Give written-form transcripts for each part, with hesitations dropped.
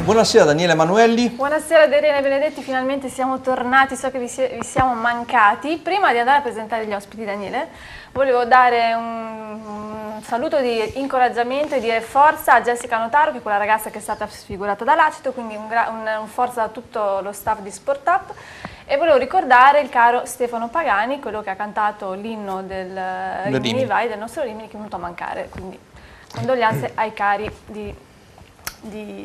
Buonasera Daniele Emanuelli. Buonasera Irene Benedetti, finalmente siamo tornati, so che vi siamo mancati. Prima di andare a presentare gli ospiti, Daniele, volevo dare un saluto di incoraggiamento e dire forza a Jessica Notaro, che è quella ragazza che è stata sfigurata dall'acido, quindi un forza a tutto lo staff di Sport Up. E volevo ricordare il caro Stefano Pagani, quello che ha cantato l'inno del Rimini Vai, del nostro Rimini, che è venuto a mancare, quindi condoglianze ai cari di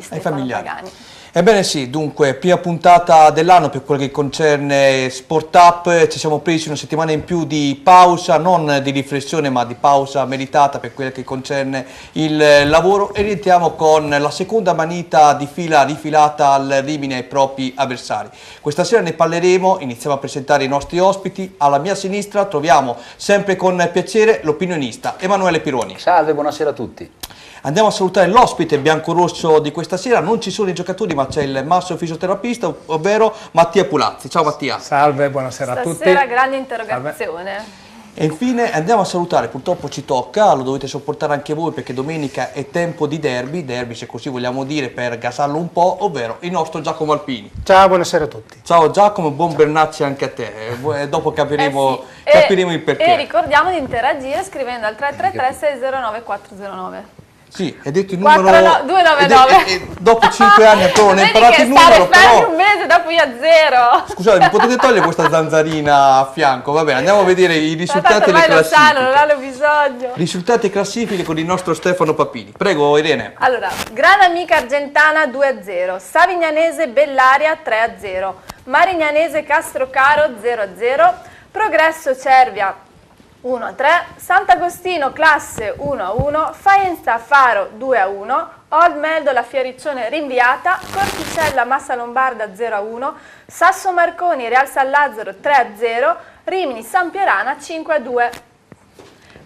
Stefano Pagani. Ebbene sì, dunque, prima puntata dell'anno per quello che concerne Sport Up, ci siamo presi una settimana in più di pausa, non di riflessione ma di pausa meritata per quello che concerne il lavoro, e rientriamo con la seconda manita di fila rifilata al Rimini ai propri avversari. Questa sera ne parleremo, iniziamo a presentare i nostri ospiti. Alla mia sinistra troviamo sempre con piacere l'opinionista Emanuele Pironi. Salve, buonasera a tutti. Andiamo a salutare l'ospite biancorosso di questa sera. Non ci sono i giocatori ma c'è il massimo fisioterapista, ovvero Mattia Pulazzi. Ciao Mattia. Salve, buonasera a tutti. Stasera grande interrogazione. Salve. E infine andiamo a salutare, purtroppo ci tocca, lo dovete sopportare anche voi perché domenica è tempo di derby se così vogliamo dire per gasarlo un po', ovvero il nostro Giacomo Alpini. Ciao, buonasera a tutti. Ciao Giacomo, buon Bernacci anche a te, dopo capiremo, sì. capiremo il perché. E ricordiamo di interagire scrivendo al 333 609 409. Sì, hai detto il numero 299. E dopo 5 anni ancora non hai imparato il numero, però un mese dopo io a zero. Scusate, mi potete togliere questa zanzarina a fianco? Va bene, andiamo a vedere i risultati e le classifiche. Lo sanno, non hanno bisogno. Risultati e classifiche con il nostro Stefano Papini. Prego Irene. Allora, Gran Amica Argentana 2-0, Savignanese Bellaria 3-0, Marignanese Castrocaro 0-0, Progresso Cervia 1-3, Sant'Agostino Classe 1-1, Faenza Faro 2-1, Old Meldola Fioriccione rinviata, Corticella Massa Lombarda 0-1, Sasso Marconi Real San Lazzaro 3-0, Rimini Sampierana 5-2.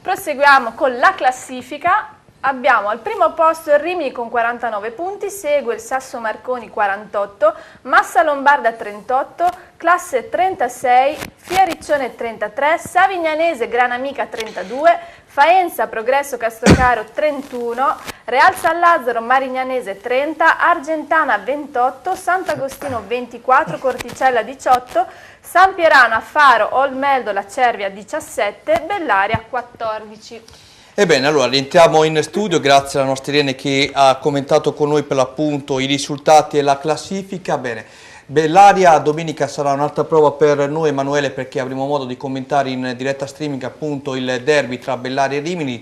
Proseguiamo con la classifica. Abbiamo al primo posto il Rimini con 49 punti, segue il Sasso Marconi 48, Massa Lombarda 38, Classe 36, Fioriccione 33, Savignanese Gran Amica 32, Faenza Progresso Castrocaro 31, Real San Lazzaro Marignanese 30, Argentana 28, Sant'Agostino 24, Corticella 18, Sampierana Faro Old Meldola Cervia 17, Bellaria 14. Ebbene, allora rientriamo in studio, grazie alla nostra Irene che ha commentato con noi per l'appunto i risultati e la classifica. Bene, Bellaria domenica sarà un'altra prova per noi Emanuele, perché avremo modo di commentare in diretta streaming appunto il derby tra Bellaria e Rimini.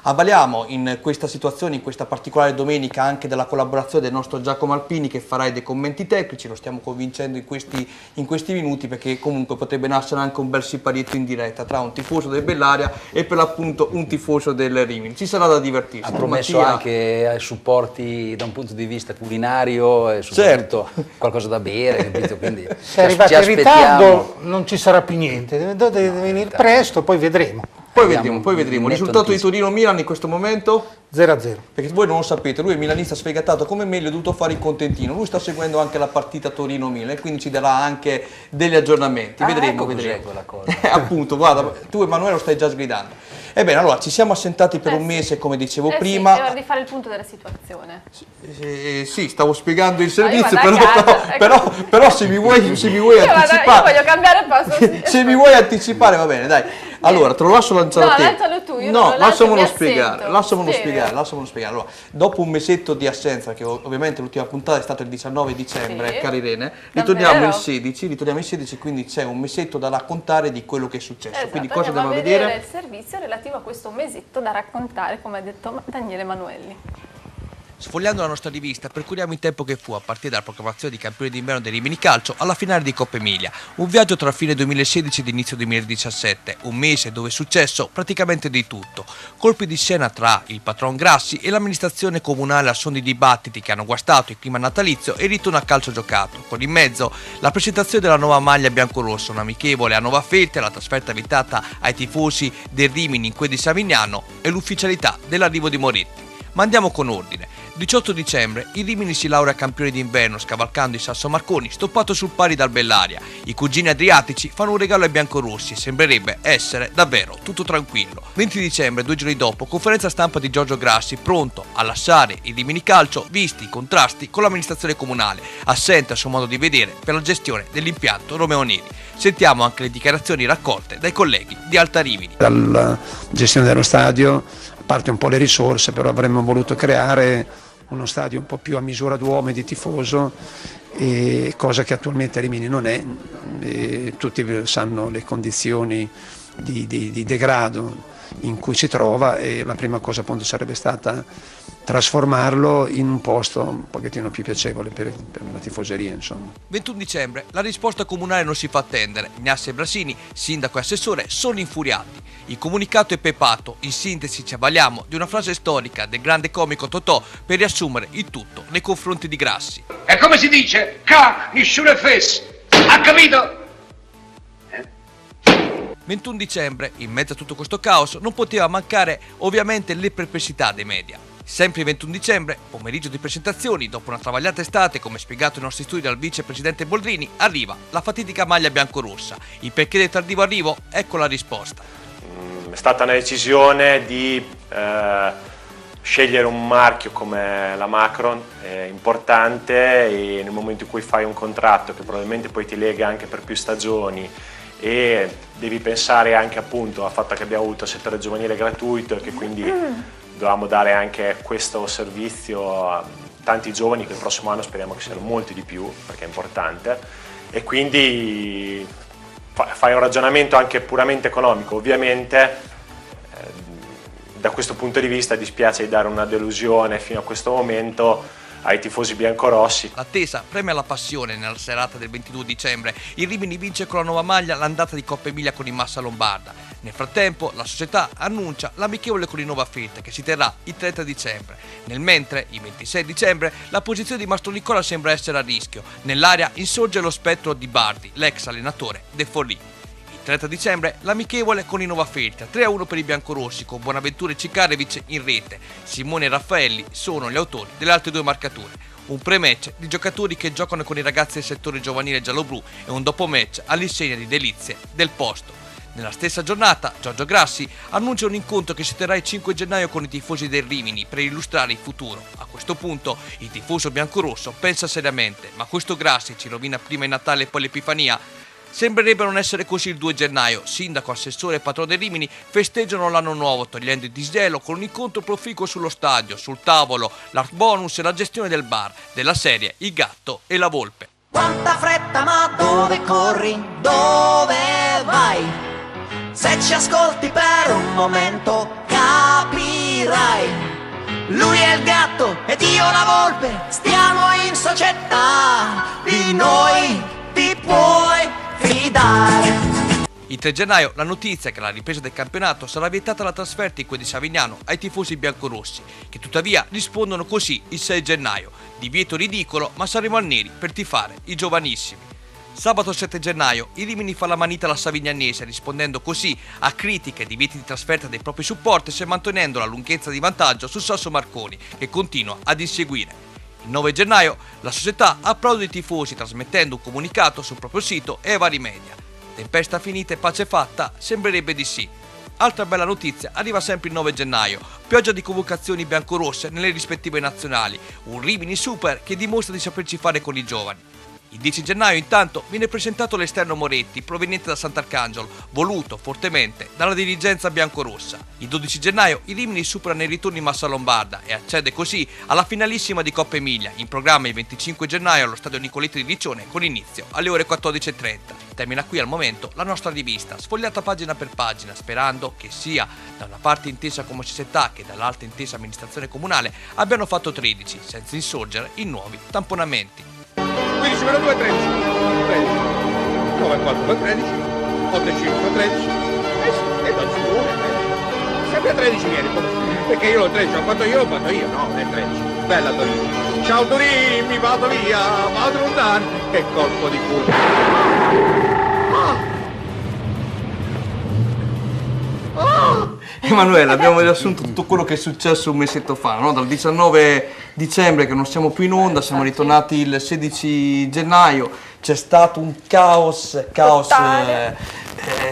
Avvaliamo in questa situazione, in questa particolare domenica, anche della collaborazione del nostro Giacomo Alpini che farà dei commenti tecnici. Lo stiamo convincendo in questi minuti, perché comunque potrebbe nascere anche un bel siparietto in diretta tra un tifoso del Bellaria e per l'appunto un tifoso del Rimini. Ci sarà da divertirsi. Ha promesso anche supporti da un punto di vista culinario e soprattutto qualcosa da bere, capito? Quindi se arrivate in ritardo non ci sarà più niente, deve venire presto, poi vedremo. Poi vedremo. Risultato di Torino-Milan in questo momento? 0-0. Perché voi non lo sapete, lui è milanista sfegatato come me, gli ho dovuto fare il contentino. Lui sta seguendo anche la partita Torino-Milan e quindi ci darà anche degli aggiornamenti. Vedremo. Quella cosa. Appunto, guarda, tu Emanuele lo stai già sgridando. Ebbene, allora, ci siamo assentati per un mese, come dicevo prima. Sì, è ora di fare il punto della situazione. Sì, stavo spiegando il servizio, ecco. però se mi vuoi anticipare... Io voglio cambiare posto. Se mi vuoi anticipare, va bene, dai. Allora, te lo lascio lanciare a te. No, lancialo tu, io no, non lasciamolo lancio, spiegare. Spiega. Allora, dopo un mesetto di assenza, che ovviamente l'ultima puntata è stata il 19 dicembre, sì, cara Irene, davvero? ritorniamo il 16, quindi c'è un mesetto da raccontare di quello che è successo. Esatto, quindi cosa andiamo dobbiamo a vedere vedere? Il servizio relativo a questo mesetto da raccontare, come ha detto Daniele Emanuelli. Sfogliando la nostra rivista percorriamo il tempo che fu a partire dalla proclamazione di campione d'inverno dei Rimini Calcio alla finale di Coppa Emilia, un viaggio tra fine 2016 ed inizio 2017, un mese dove è successo praticamente di tutto, colpi di scena tra il patron Grassi e l'amministrazione comunale a suon di dibattiti che hanno guastato il clima natalizio e il ritorno a calcio giocato, con in mezzo la presentazione della nuova maglia biancorossa, un amichevole a Nova Feltre, la trasferta vietata ai tifosi del Rimini in quel di Savignano e l'ufficialità dell'arrivo di Moretti. Ma andiamo con ordine. 18 dicembre il Rimini si laurea campione d'inverno scavalcando il Sasso Marconi stoppato sul pari dal Bellaria. I cugini adriatici fanno un regalo ai biancorossi e sembrerebbe essere davvero tutto tranquillo. 20 dicembre, 2 giorni dopo, conferenza stampa di Giorgio Grassi pronto a lasciare il Rimini Calcio visti i contrasti con l'amministrazione comunale, assente a suo modo di vedere per la gestione dell'impianto Romeo Neri. Sentiamo anche le dichiarazioni raccolte dai colleghi di Alta Rimini. Dalla gestione dello stadio, a parte un po' le risorse, però avremmo voluto creare uno stadio un po' più a misura d'uomo e di tifoso, cosa che attualmente a Rimini non è. Tutti sanno le condizioni di degrado in cui si trova e la prima cosa appunto sarebbe stata trasformarlo in un posto un pochettino più piacevole per la tifoseria, insomma. 21 dicembre, la risposta comunale non si fa attendere. Gnassi e Brasini, sindaco e assessore, sono infuriati. Il comunicato è pepato, in sintesi ci avvaliamo di una frase storica del grande comico Totò per riassumere il tutto nei confronti di Grassi. E come si dice? Ca, nessuno è fes. Ha capito? 21 dicembre, in mezzo a tutto questo caos, non poteva mancare ovviamente le perplessità dei media. Sempre il 21 dicembre, pomeriggio di presentazioni, dopo una travagliata estate, come spiegato ai nostri studi dal vicepresidente Boldrini, arriva la fatidica maglia biancorossa. Il perché del tardivo arrivo? Ecco la risposta. È stata una decisione di scegliere un marchio come la Macron, importante, e nel momento in cui fai un contratto che probabilmente poi ti lega anche per più stagioni e devi pensare anche appunto al fatto che abbiamo avuto il settore giovanile gratuito e che quindi dovevamo dare anche questo servizio a tanti giovani che il prossimo anno speriamo che siano molti di più perché è importante, e quindi fai un ragionamento anche puramente economico. Ovviamente da questo punto di vista dispiace di dare una delusione fino a questo momento ai tifosi biancorossi. L'attesa premia la passione nella serata del 22 dicembre. Il Rimini vince con la nuova maglia l'andata di Coppa Emilia con il Massa Lombarda. Nel frattempo la società annuncia l'amichevole con il Nova Feltre che si terrà il 30 dicembre. Nel mentre, il 26 dicembre, la posizione di Mastro Nicola sembra essere a rischio. Nell'area insorge lo spettro di Bardi, l'ex allenatore del Forlì. Il 30 dicembre l'amichevole con il Nova Feltre, 3-1 per i biancorossi con Bonaventura e Cikarevic in rete. Simone e Raffaelli sono gli autori delle altre due marcature. Un pre-match di giocatori che giocano con i ragazzi del settore giovanile gialloblu e un dopo-match all'insegna di delizie del posto. Nella stessa giornata, Giorgio Grassi annuncia un incontro che si terrà il 5 gennaio con i tifosi del Rimini per illustrare il futuro. A questo punto, il tifoso biancorosso pensa seriamente, ma questo Grassi ci rovina prima il Natale e poi l'Epifania? Sembrerebbe non essere così il 2 gennaio. Sindaco, assessore e patrono dei Rimini festeggiano l'anno nuovo togliendo il disgelo con un incontro proficuo sullo stadio, sul tavolo, l'art bonus e la gestione del bar, della serie Il Gatto e la Volpe. Quanta fretta, ma dove corri? Dove vai? Se ci ascolti per un momento capirai. Lui è il gatto ed io la volpe, stiamo in società, di noi ti puoi fidare. Il 3 gennaio la notizia che alla ripresa del campionato sarà vietata la trasferta in quel di Savignano ai tifosi biancorossi, che tuttavia rispondono così il 6 gennaio. Divieto ridicolo, ma saremo al Neri per tifare i giovanissimi. Sabato 7 gennaio il Rimini fa la manita alla Savignanese, rispondendo così a critiche e divieti di trasferta dei propri supporters e mantenendo la lunghezza di vantaggio su Sasso Marconi, che continua ad inseguire. Il 9 gennaio la società applaude i tifosi trasmettendo un comunicato sul proprio sito e ai vari media. Tempesta finita e pace fatta? Sembrerebbe di sì. Altra bella notizia arriva sempre il 9 gennaio, pioggia di convocazioni biancorosse nelle rispettive nazionali, un Rimini super che dimostra di saperci fare con i giovani. Il 10 gennaio intanto viene presentato l'esterno Moretti proveniente da Sant'Arcangelo, voluto fortemente dalla dirigenza biancorossa. Il 12 gennaio i Rimini superano i ritorni Massa Lombarda e accede così alla finalissima di Coppa Emilia, in programma il 25 gennaio allo stadio Nicoletti di Riccione con inizio alle ore 14:30. Termina qui al momento la nostra rivista, sfogliata pagina per pagina, sperando che sia da una parte intesa come società che dall'altra intesa amministrazione comunale abbiano fatto 13, senza insorgere in nuovi tamponamenti. 15 meno 2 13, 13, 9 4 13, 8 5 13, e non si può, sempre 13 vieni, perché io l'ho 13, ho fatto io, no, è 13, bella Torino, ciao Torino, mi vado via, vado lontano, che colpo di culo. Emanuele, abbiamo riassunto tutto quello che è successo un mesetto fa, no? Dal 19 dicembre che non siamo più in onda, siamo ritornati il 16 gennaio, c'è stato un caos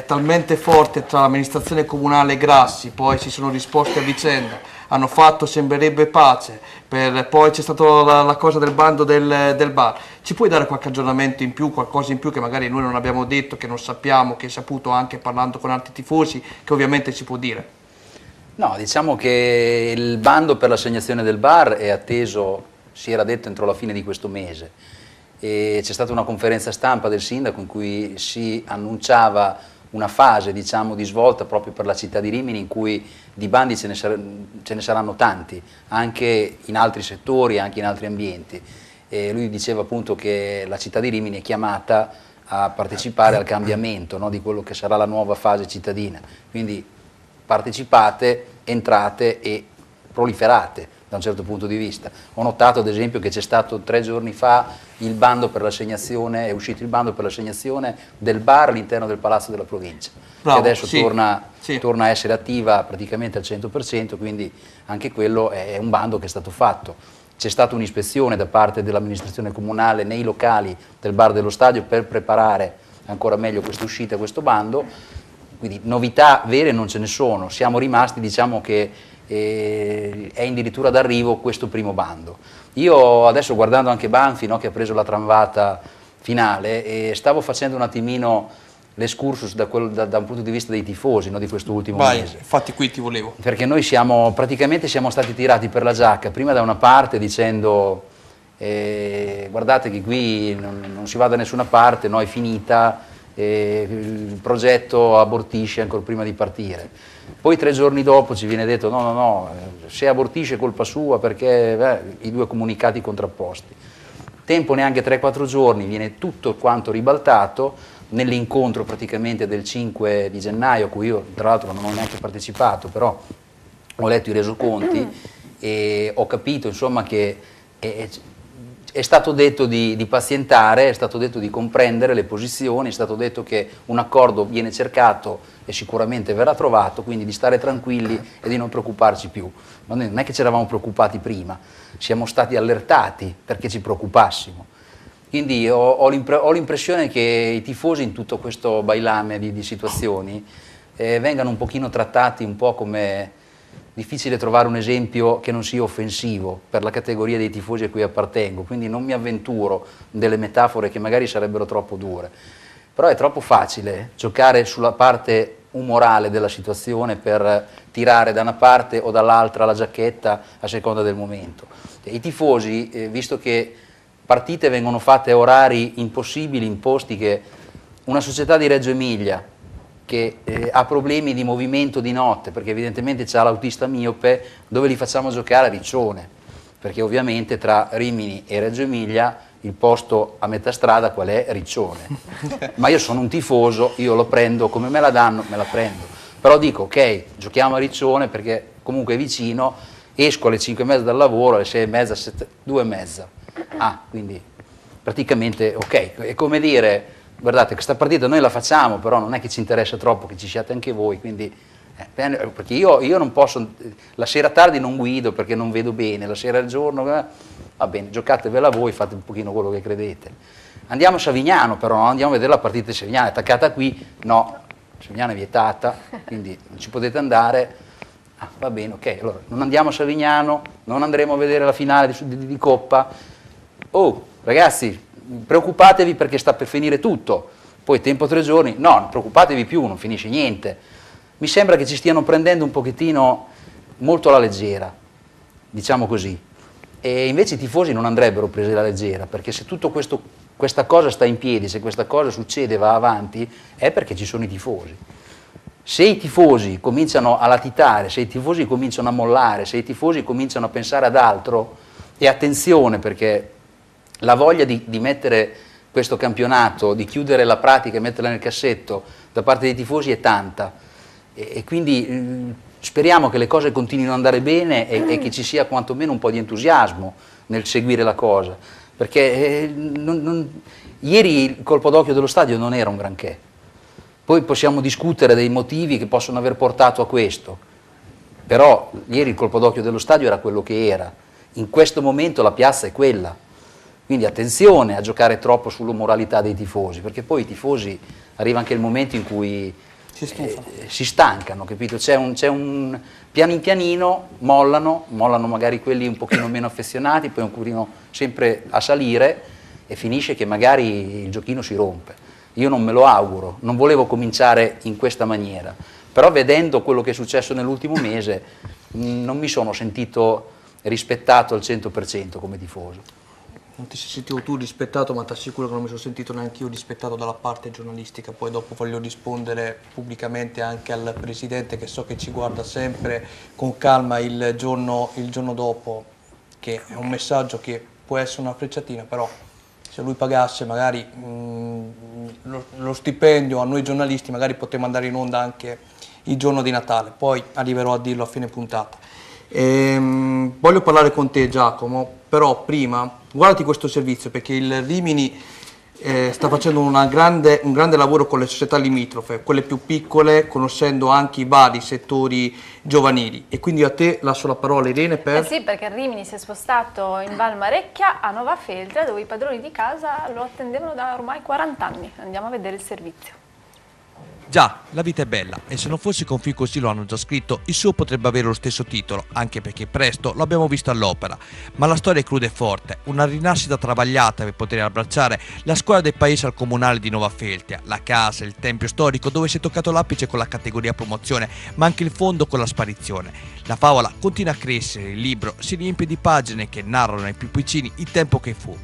talmente forte tra l'amministrazione comunale e Grassi, poi si sono risposti a vicenda, hanno fatto sembrerebbe pace, poi c'è stata la cosa del bando del bar. Ci puoi dare qualche aggiornamento in più, qualcosa in più che magari noi non abbiamo detto, che non sappiamo, che hai saputo anche parlando con altri tifosi, che ovviamente si può dire? No, diciamo che il bando per l'assegnazione del bar è atteso, si era detto, entro la fine di questo mese. E c'è stata una conferenza stampa del sindaco in cui si annunciava una fase, diciamo, di svolta proprio per la città di Rimini, in cui di bandi ce ne saranno tanti, anche in altri settori, anche in altri ambienti. E lui diceva appunto che la città di Rimini è chiamata a partecipare al cambiamento, no, di quello che sarà la nuova fase cittadina. Quindi partecipate, entrate e proliferate da un certo punto di vista. Ho notato ad esempio che c'è stato 3 giorni fa il bando per l'assegnazione, è uscito il bando per l'assegnazione del bar all'interno del Palazzo della Provincia, Bravo, che adesso sì, torna a essere attiva praticamente al 100%, quindi anche quello è un bando che è stato fatto. C'è stata un'ispezione da parte dell'amministrazione comunale nei locali del bar dello stadio per preparare ancora meglio questa uscita, questo bando. Quindi novità vere non ce ne sono, siamo rimasti, diciamo che è addirittura d'arrivo questo primo bando. Io adesso, guardando anche Banfi, no, che ha preso la tramvata finale, stavo facendo un attimino l'escursus da un punto di vista dei tifosi, no, di questo ultimo mese. Infatti qui ti volevo. Perché noi praticamente siamo stati tirati per la giacca, prima da una parte dicendo guardate che qui non si va da nessuna parte, no, è finita, il progetto abortisce ancora prima di partire. Poi 3 giorni dopo ci viene detto no, se abortisce è colpa sua, perché i 2 comunicati contrapposti. Tempo neanche 3-4 giorni, viene tutto quanto ribaltato nell'incontro praticamente del 5 di gennaio, a cui io tra l'altro non ho neanche partecipato, però ho letto i resoconti e ho capito insomma che è stato detto di pazientare, è stato detto di comprendere le posizioni, è stato detto che un accordo viene cercato e sicuramente verrà trovato, quindi di stare tranquilli e di non preoccuparci più. Ma noi non è che ci eravamo preoccupati prima, siamo stati allertati perché ci preoccupassimo. Quindi ho l'impressione che i tifosi in tutto questo bailame di situazioni vengano un pochino trattati un po' come... Difficile trovare un esempio che non sia offensivo per la categoria dei tifosi a cui appartengo, quindi non mi avventuro delle metafore che magari sarebbero troppo dure. Però è troppo facile giocare sulla parte umorale della situazione per tirare da una parte o dall'altra la giacchetta a seconda del momento. I tifosi, visto che partite vengono fatte a orari impossibili, imposti, che una società di Reggio Emilia che ha problemi di movimento di notte, perché evidentemente c'ha l'autista miope, dove li facciamo giocare? A Riccione, perché ovviamente tra Rimini e Reggio Emilia il posto a metà strada qual è? Riccione. Ma io sono un tifoso, io lo prendo, come me la danno, me la prendo. Però dico, ok, giochiamo a Riccione perché comunque è vicino, esco alle 5:30 dal lavoro, alle 6:30, 2:30. Ah, quindi praticamente ok, è come dire... Guardate, questa partita noi la facciamo, però non è che ci interessa troppo che ci siate anche voi, quindi, perché io non posso, la sera tardi non guido perché non vedo bene, la sera al giorno, va bene, giocatevela voi, fate un pochino quello che credete. Andiamo a Savignano però, no? Andiamo a vedere la partita di Savignano, è attaccata qui, no, Savignano è vietata, quindi non ci potete andare, va bene, ok, allora non andiamo a Savignano, non andremo a vedere la finale di Coppa. Oh, ragazzi, preoccupatevi perché sta per finire tutto, poi tempo 3 giorni, no, non preoccupatevi più, non finisce niente. Mi sembra che ci stiano prendendo un pochettino molto alla leggera, diciamo così, e invece i tifosi non andrebbero presi alla leggera, perché se tutto questa cosa sta in piedi, se questa cosa succede e va avanti, è perché ci sono i tifosi. Se i tifosi cominciano a latitare, se i tifosi cominciano a mollare, se i tifosi cominciano a pensare ad altro, e attenzione perché la voglia di mettere questo campionato, di chiudere la pratica e metterla nel cassetto da parte dei tifosi è tanta, e quindi speriamo che le cose continuino ad andare bene e che ci sia quantomeno un po' di entusiasmo nel seguire la cosa, perché ieri il colpo d'occhio dello stadio non era un granché. Poi possiamo discutere dei motivi che possono aver portato a questo, però ieri il colpo d'occhio dello stadio era quello che era. In questo momento la piazza è quella, quindi attenzione a giocare troppo sulla moralità dei tifosi, perché poi i tifosi arriva anche il momento in cui si stancano, capito? C'è un piano in pianino, mollano magari quelli un pochino meno affezionati, poi un pochino sempre a salire e finisce che magari il giochino si rompe. Io non me lo auguro, non volevo cominciare in questa maniera, però vedendo quello che è successo nell'ultimo mese non mi sono sentito rispettato al 100% come tifoso. Non ti sei sentito tu rispettato, ma ti assicuro che non mi sono sentito neanche io rispettato dalla parte giornalistica. Poi dopo voglio rispondere pubblicamente anche al Presidente, che so che ci guarda sempre con calma il giorno dopo, che è un messaggio che può essere una frecciatina, però se lui pagasse magari lo stipendio a noi giornalisti, magari potremmo andare in onda anche il giorno di Natale. Poi arriverò a dirlo a fine puntata. Voglio parlare con te, Giacomo, però prima guardati questo servizio, perché il Rimini sta facendo un grande lavoro con le società limitrofe, quelle più piccole, conoscendo anche i vari settori giovanili, e quindi a te lascio la parola, Irene, per... Sì, perché il Rimini si è spostato in Val Marecchia a Nova Feltria, dove i padroni di casa lo attendevano da ormai 40 anni. Andiamo a vedere il servizio. Già, la vita è bella, e se non fosse con Film Così lo hanno già scritto, il suo potrebbe avere lo stesso titolo, anche perché presto lo abbiamo visto all'opera. Ma la storia è cruda e forte, una rinascita travagliata per poter abbracciare la scuola del paese al comunale di Nova Feltria, la casa, il tempio storico dove si è toccato l'apice con la categoria promozione, ma anche il fondo con la sparizione. La favola continua a crescere, il libro si riempie di pagine che narrano ai più piccini il tempo che fu.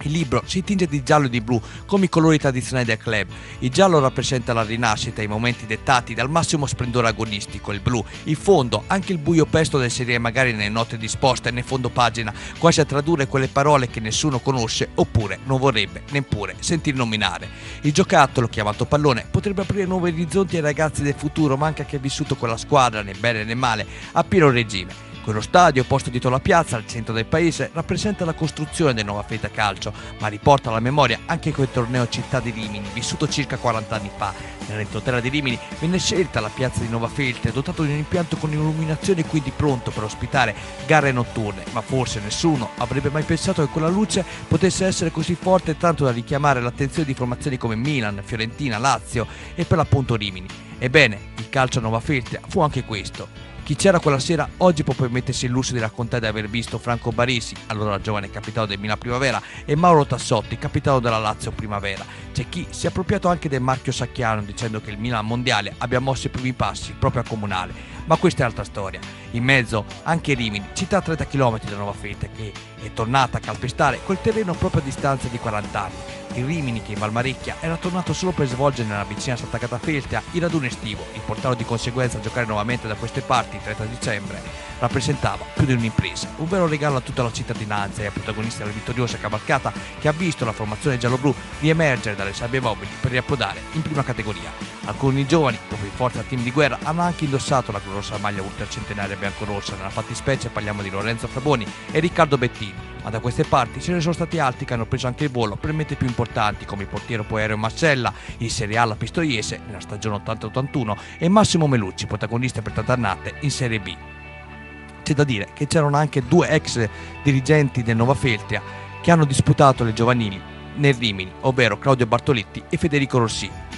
Il libro si tinge di giallo e di blu come i colori tradizionali del club. Il giallo rappresenta la rinascita e i momenti dettati dal massimo splendore agonistico, il blu, il fondo, anche il buio pesto del seriale magari nelle note disposte nel fondo pagina, quasi a tradurre quelle parole che nessuno conosce oppure non vorrebbe neppure sentir nominare. Il giocattolo, chiamato pallone, potrebbe aprire nuovi orizzonti ai ragazzi del futuro, ma anche a chi ha vissuto con la squadra, né bene né male, a pieno regime. Quello stadio, posto dietro la piazza, al centro del paese, rappresenta la costruzione del Nova Feltria Calcio, ma riporta alla memoria anche quel torneo Città di Rimini, vissuto circa 40 anni fa. Nell'entroterra di Rimini venne scelta la piazza di Nova Feltria, dotato di un impianto con illuminazione quindi pronto per ospitare gare notturne, ma forse nessuno avrebbe mai pensato che quella luce potesse essere così forte tanto da richiamare l'attenzione di formazioni come Milan, Fiorentina, Lazio e per l'appunto Rimini. Ebbene, il calcio a Nova Feltria fu anche questo. Chi c'era quella sera oggi può permettersi il lusso di raccontare di aver visto Franco Baresi, allora giovane capitano del Milan Primavera, e Mauro Tassotti, capitano della Lazio Primavera. C'è chi si è appropriato anche del marchio sacchiano dicendo che il Milan mondiale abbia mosso i primi passi proprio a comunale, ma questa è altra storia. In mezzo anche Rimini, città a 30 km da Nova Feltria, che è tornata a calpestare quel terreno proprio a distanza di 40 anni. Il Rimini, che in Valmarecchia era tornato solo per svolgere nella vicina Santa Catafeltria il raduno estivo e portarlo di conseguenza a giocare nuovamente da queste parti il 30 dicembre, rappresentava più di un'impresa, un vero regalo a tutta la cittadinanza e ai protagonisti della vittoriosa cavalcata che ha visto la formazione gialloblu riemergere dalle sabbie mobili per riapprodare in prima categoria. Alcuni giovani, proprio in forza al team di guerra, hanno anche indossato la gloriosa maglia ultracentenaria biancorossa, nella fattispecie parliamo di Lorenzo Fraboni e Riccardo Bettini. Ma da queste parti ce ne sono stati altri che hanno preso anche il volo per mete più importanti, come il portiere Poereo Marcella, il Serie A Pistoiese nella stagione 80-81 e Massimo Melucci, protagonista per tante annate in Serie B. C'è da dire che c'erano anche due ex dirigenti del Nova Feltria che hanno disputato le giovanili nel Rimini, ovvero Claudio Bartoletti e Federico Rossini.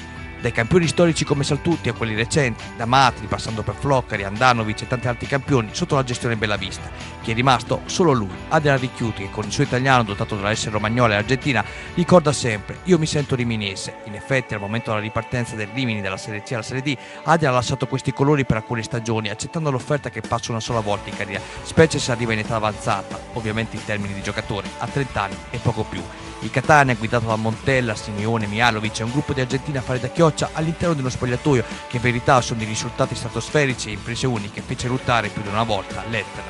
Dai campioni storici come Saltutti a quelli recenti, da Matri passando per Floccari, Andanovic e tanti altri campioni sotto la gestione Bellavista. Chi è rimasto? Solo lui, Adrian Ricchiuti, che con il suo italiano dotato dall'essere romagnola e argentina ricorda sempre: io mi sento riminese. In effetti al momento della ripartenza del Rimini dalla Serie C alla Serie D, Adrian ha lasciato questi colori per alcune stagioni, accettando l'offerta che passa una sola volta in carriera, specie se arriva in età avanzata, ovviamente in termini di giocatore, a 30 anni e poco più. Il Catania, guidato da Montella, Simeone, Mihalovic, è un gruppo di argentini a fare da chioccia all'interno dello spogliatoio, che in verità sono di risultati stratosferici e imprese uniche, fece ruttare più di una volta l'Etna.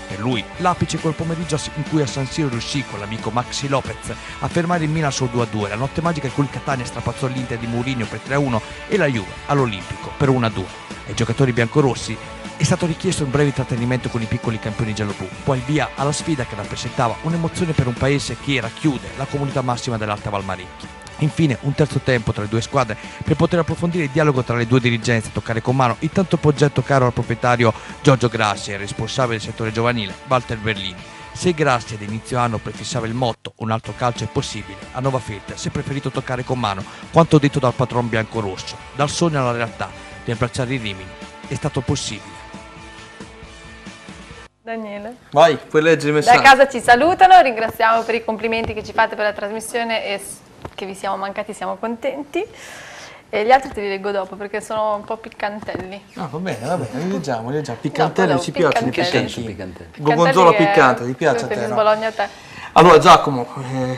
Per lui l'apice quel pomeriggio in cui a San Siro riuscì con l'amico Maxi Lopez a fermare il Milan sul 2-2, la notte magica in cui il Catania strapazzò l'Inter di Mourinho per 3-1 e la Juve all'Olimpico per 1-2. Ai giocatori biancorossi è stato richiesto un breve intrattenimento con i piccoli campioni gialloblu, poi il via alla sfida che rappresentava un'emozione per un paese che racchiude la comunità massima dell'Alta Valmarecchia. Infine un terzo tempo tra le due squadre per poter approfondire il dialogo tra le due dirigenze e toccare con mano il tanto progetto caro al proprietario Giorgio Grassi e al responsabile del settore giovanile Walter Berlini. Se Grassi ad inizio anno prefissava il motto "un altro calcio è possibile", a Nova Filter si è preferito toccare con mano quanto detto dal patron biancorosso: dal sogno alla realtà di abbracciare i Rimini è stato possibile. Daniele. Vai, puoi leggere i messaggi. Da casa ci salutano, ringraziamo per i complimenti che ci fate per la trasmissione e che vi siamo mancati, siamo contenti. E gli altri te li leggo dopo perché sono un po' piccantelli. Ah, va bene, li leggiamo. Piccantelli ci piacciono, i piccantelli. Gorgonzola piccante, ti piace a te? Ti No? sbologna a te. Allora Giacomo,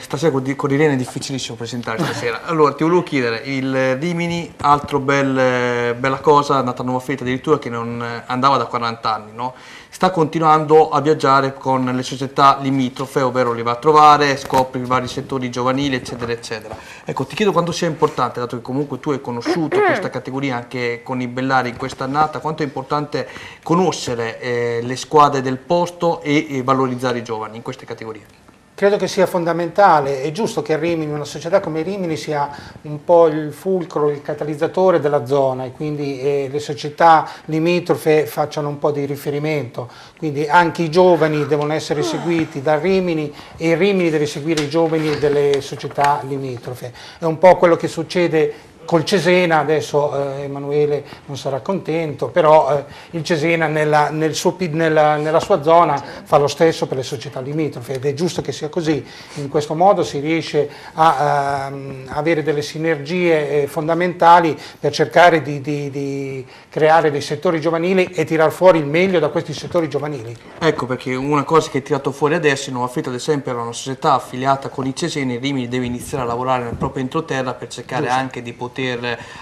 stasera con Irene è difficilissimo presentare stasera. Allora ti volevo chiedere, il Rimini, altro bella cosa, è andata a Nuova Filter addirittura che non andava da 40 anni, no? Sta continuando a viaggiare con le società limitrofe, ovvero li va a trovare, scopre i vari settori giovanili, eccetera, eccetera. Ecco, ti chiedo quanto sia importante, dato che comunque tu hai conosciuto questa categoria anche con i Bellari in questa annata, quanto è importante conoscere le squadre del posto e valorizzare i giovani in queste categorie. Credo che sia fondamentale, è giusto che Rimini, una società come Rimini, sia un po' il fulcro, il catalizzatore della zona e quindi le società limitrofe facciano un po' di riferimento, quindi anche i giovani devono essere seguiti da Rimini e il Rimini deve seguire i giovani delle società limitrofe. È un po' quello che succede col Cesena, adesso Emanuele non sarà contento, però il Cesena nella sua zona fa lo stesso per le società limitrofe ed è giusto che sia così. In questo modo si riesce a avere delle sinergie fondamentali per cercare di creare dei settori giovanili e tirar fuori il meglio da questi settori giovanili. Ecco perché una cosa che è tirato fuori adesso, in Nuova Filter ad esempio era una società affiliata con i Cesena, il Rimini deve iniziare a lavorare nel proprio entroterra per cercare anche di poter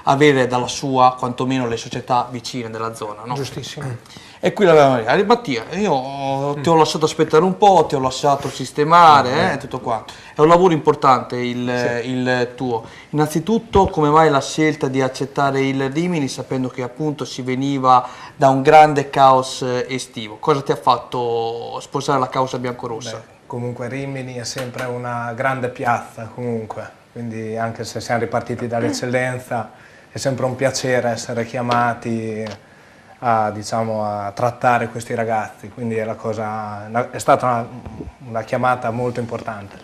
avere dalla sua quantomeno le società vicine della zona, no? Giustissimo. E qui l'avevamo lì. Mattia, io ti ho lasciato aspettare un po', ti ho lasciato sistemare, tutto quanto. È un lavoro importante il tuo. Innanzitutto, come mai la scelta di accettare il Rimini sapendo che appunto si veniva da un grande caos estivo? Cosa ti ha fatto sposare la causa biancorossa? Comunque Rimini è sempre una grande piazza comunque. Quindi anche se siamo ripartiti dall'eccellenza è sempre un piacere essere chiamati a trattare questi ragazzi, quindi è stata una chiamata molto importante.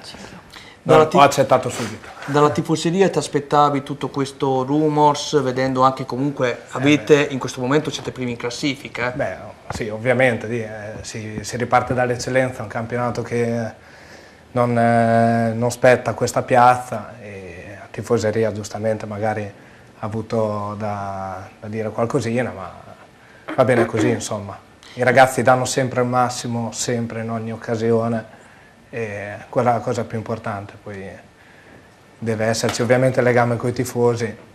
Ho accettato subito. Dalla tifoseria ti aspettavi tutto questo rumors, vedendo anche comunque avete in questo momento siete primi in classifica? Beh, sì, ovviamente, si riparte dall'eccellenza, un campionato che non spetta questa piazza e la tifoseria giustamente magari ha avuto da dire qualcosina, ma va bene così insomma. I ragazzi danno sempre il massimo, sempre in ogni occasione e quella è la cosa più importante, poi deve esserci ovviamente il legame con i tifosi.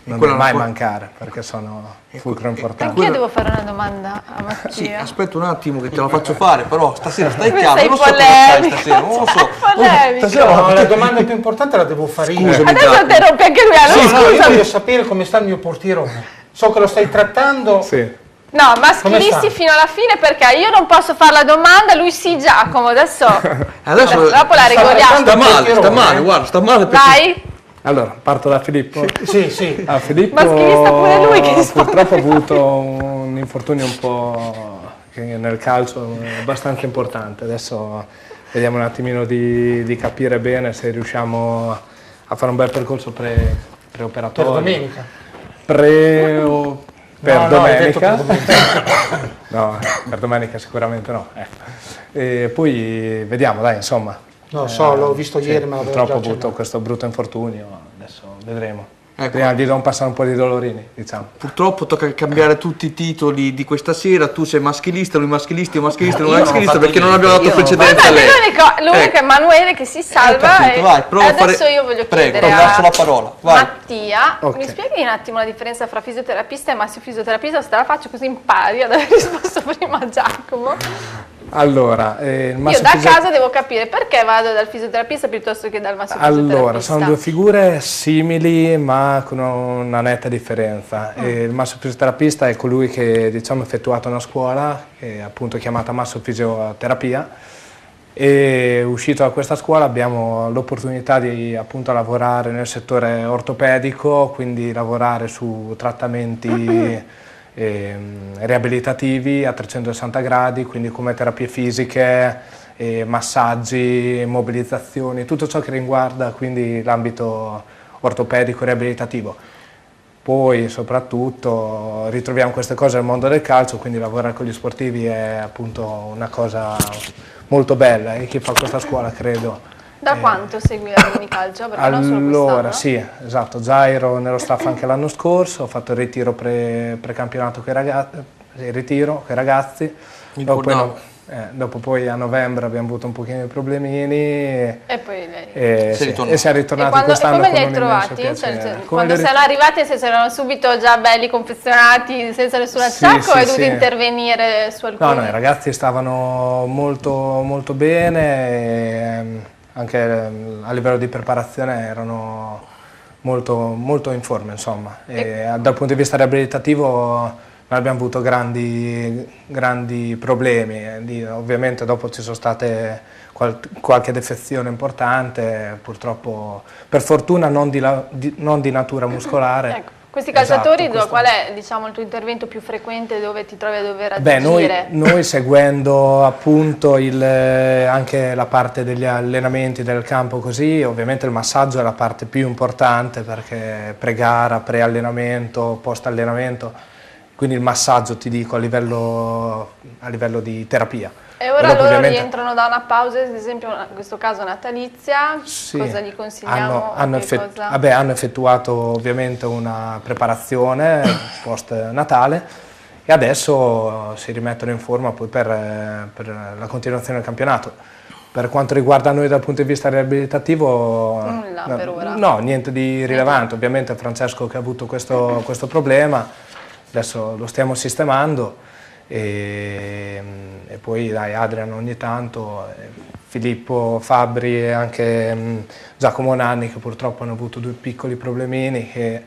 Non deve mai mancare perché sono fulcro importante. Anch'io devo fare una domanda a Mattia. Sì, aspetta un attimo che te la faccio fare, però stasera stai calmo, sei non so cosa stai stasera, non lo so. No, la domanda più importante la devo fare io. Adesso interrompi anche lui, allora io voglio sapere come sta il mio portierone. So che lo stai trattando. Sì. No, maschilisti fino alla fine perché io non posso fare la domanda, lui sì Giacomo, adesso dopo la regoliamo. Sta male, guarda, sta male perché... Vai. Allora, parto da Filippo. Sì. Filippo Maschilista pure lui che purtroppo ha avuto un infortunio un po' che nel calcio è abbastanza importante. Adesso vediamo un attimino di capire bene se riusciamo a fare un bel percorso preoperatorio. Per domenica. Per No, domenica. per domenica. No, per domenica sicuramente no. E poi vediamo, dai, insomma. No, so, l'ho visto ieri, ma l'avevo purtroppo già ho avuto accennato. questo brutto infortunio, adesso vedremo. Ecco. Prima di non passare un po' di dolorini, diciamo. Purtroppo tocca cambiare tutti i titoli di questa sera, tu sei maschilista, lui maschilista, io maschilista, lui Io non ho maschilista, fatto perché non niente, abbiamo dato io non ho precedenza a lei. L'unico è Emanuele che si salva capito, vai, prova a adesso fare- io voglio Prego, chiedere passo a la parola, vai. Mattia, Ok. mi spieghi un attimo la differenza fra fisioterapista e massofisioterapista, se te la faccio così impari ad aver risposto prima a Giacomo. Allora, Io da casa devo capire perché vado dal fisioterapista piuttosto che dal massofisioterapista. Allora, sono due figure simili ma con una netta differenza. Il massofisioterapista è colui che diciamo ha effettuato una scuola, che è appunto chiamata massofisioterapia, e uscito da questa scuola abbiamo l'opportunità di appunto lavorare nel settore ortopedico, quindi lavorare su trattamenti riabilitativi a 360 gradi, quindi come terapie fisiche, massaggi, mobilizzazioni, tutto ciò che riguarda quindi l'ambito ortopedico riabilitativo. Poi soprattutto ritroviamo queste cose nel mondo del calcio, quindi lavorare con gli sportivi è appunto una cosa molto bella e chi fa questa scuola credo. Da quanto segui la Rimini Calcio? Perché non solo Allora, quest'anno? sì, esatto, già ero nello staff anche l'anno scorso, ho fatto il ritiro precampionato con i ragazzi, dopo poi a novembre abbiamo avuto un pochino di problemini E poi lei. e si è ritornati E quest'anno come li con hai un immenso trovati? piacere. Quando sono arrivati se erano subito già belli confezionati senza nessun Sì, attacco sì, o hai dovuto sì. intervenire su alcuni? No, i ragazzi stavano molto bene, e anche a livello di preparazione erano molto in forma, insomma. E dal punto di vista riabilitativo non abbiamo avuto grandi problemi. Ovviamente dopo ci sono state qualche defezione importante, purtroppo, per fortuna non di natura muscolare. Ecco. Questi calciatori, Esatto, qual è diciamo, il tuo intervento più frequente dove ti trovi a dover Beh, agire? noi seguendo appunto anche la parte degli allenamenti del campo così, ovviamente il massaggio è la parte più importante perché pre-gara, pre-allenamento, post-allenamento, quindi il massaggio ti dico a livello di terapia. E ora dopo, loro ovviamente, rientrano da una pausa, ad esempio in questo caso natalizia, sì, cosa gli consigliamo? hanno effettuato ovviamente una preparazione post Natale e adesso si rimettono in forma poi per la continuazione del campionato. Per quanto riguarda noi dal punto di vista riabilitativo, Nulla per ora. No, niente di rilevante. Ovviamente Francesco che ha avuto questo problema, adesso lo stiamo sistemando. E poi dai, Adrian ogni tanto, Filippo Fabbri e anche Giacomo Nanni che purtroppo hanno avuto due piccoli problemini che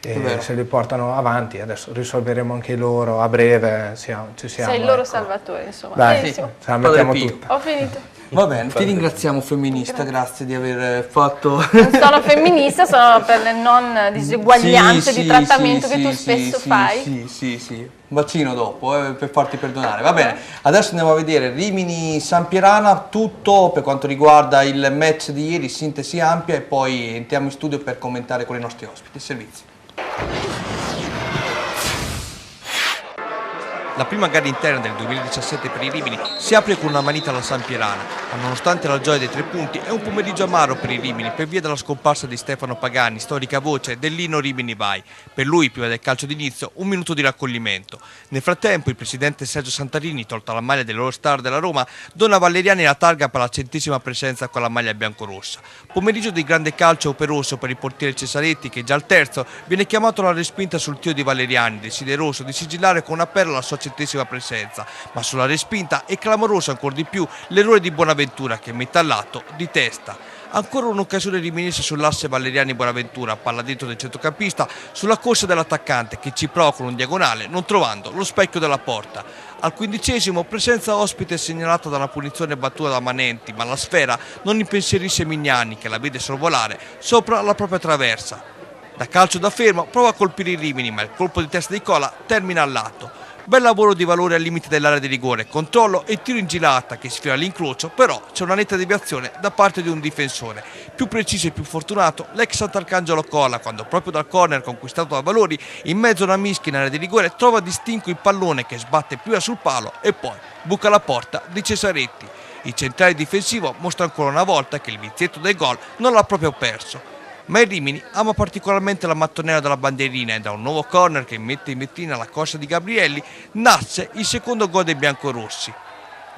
se li portano avanti, adesso risolveremo anche loro a breve, ci siamo. Sei il loro ecco. salvatore, insomma. Dai, Benissimo. ce la mettiamo Padre Pio. tutta. Ho finito. Va bene, ti ringraziamo femminista, grazie di aver fatto... Non sono femminista, sono per le non diseguaglianze Sì, di trattamento sì, che tu sì, spesso sì, fai. Sì, vaccino dopo per farti perdonare. Va bene, adesso andiamo a vedere Rimini-San Pierana, tutto per quanto riguarda il match di ieri, sintesi ampia e poi entriamo in studio per commentare con i nostri ospiti. Servizi. La prima gara interna del 2017 per i Rimini si apre con una manita alla San Pierana, ma nonostante la gioia dei 3 punti è un pomeriggio amaro per i Rimini per via della scomparsa di Stefano Pagani, storica voce dell'inno Rimini Vai. Per lui, prima del calcio d'inizio, un minuto di raccoglimento. Nel frattempo il presidente Sergio Santarini, tolta la maglia dell'All Star della Roma, dona a Valeriani la targa per la 100ª presenza con la maglia biancorossa. Pomeriggio di grande calcio operoso per il portiere Cesaretti che già al terzo viene chiamato alla respinta sul tiro di Valeriani, desideroso di sigillare con una perla la sua 100ª presenza, ma sulla respinta è clamoroso ancora di più l'errore di Bonaventura che mette al lato di testa. Ancora un'occasione riminesse sull'asse Valeriani-Bonaventura, palla dentro del centrocampista, sulla corsa dell'attaccante che ci prova con un diagonale, non trovando lo specchio della porta. Al 15° presenza ospite segnalata da una punizione battuta da Manenti, ma la sfera non impensierisce Mignani che la vede sorvolare sopra la propria traversa. Da calcio da fermo prova a colpire il Rimini, ma il colpo di testa di Cola termina al lato. Bel lavoro di Valori al limite dell'area di rigore, controllo e tiro in girata che sfila l'incrocio, però c'è una netta deviazione da parte di un difensore. Più preciso e più fortunato l'ex Sant'Arcangelo Colla, quando proprio dal corner conquistato da Valori, in mezzo a una mischia in area di rigore, trova distinto il pallone che sbatte prima sul palo e poi buca la porta di Cesaretti. Il centrale difensivo mostra ancora una volta che il vizietto del gol non l'ha proprio perso. Ma il Rimini ama particolarmente la mattonella della bandierina e da un nuovo corner che mette in vetrina la corsa di Gabrielli nasce il secondo gol dei biancorossi.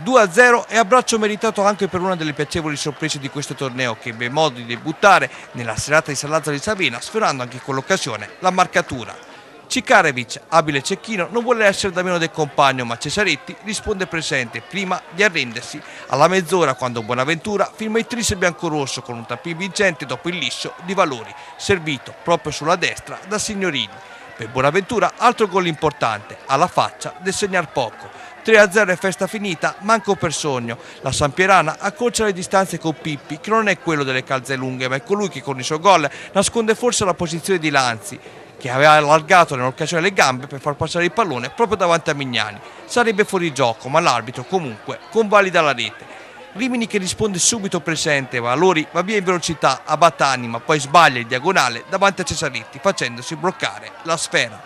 2-0 e abbraccio meritato anche per una delle piacevoli sorprese di questo torneo che ebbe modo di debuttare nella serata di San Lazzaro di Savena, sferrando anche con l'occasione la marcatura. Cikarevic, abile cecchino, non vuole essere da meno del compagno, ma Cesaretti risponde presente prima di arrendersi alla mezz'ora quando Bonaventura firma il tris biancorosso con un tappin vincente dopo il liscio di Valori, servito proprio sulla destra da Signorini. Per Bonaventura altro gol importante, alla faccia del segnar poco. 3-0 è festa finita, manco per sogno. La Sampierana accorcia le distanze con Pippi, che non è quello delle calze lunghe, ma è colui che con il suo gol nasconde forse la posizione di Lanzi, che aveva allargato nell'occasione le gambe per far passare il pallone proprio davanti a Mignani. Sarebbe fuori gioco, ma l'arbitro comunque convalida la rete. Rimini che risponde subito presente, Valori va via in velocità a Battani, ma poi sbaglia il diagonale davanti a Cesaretti, facendosi bloccare la sfera.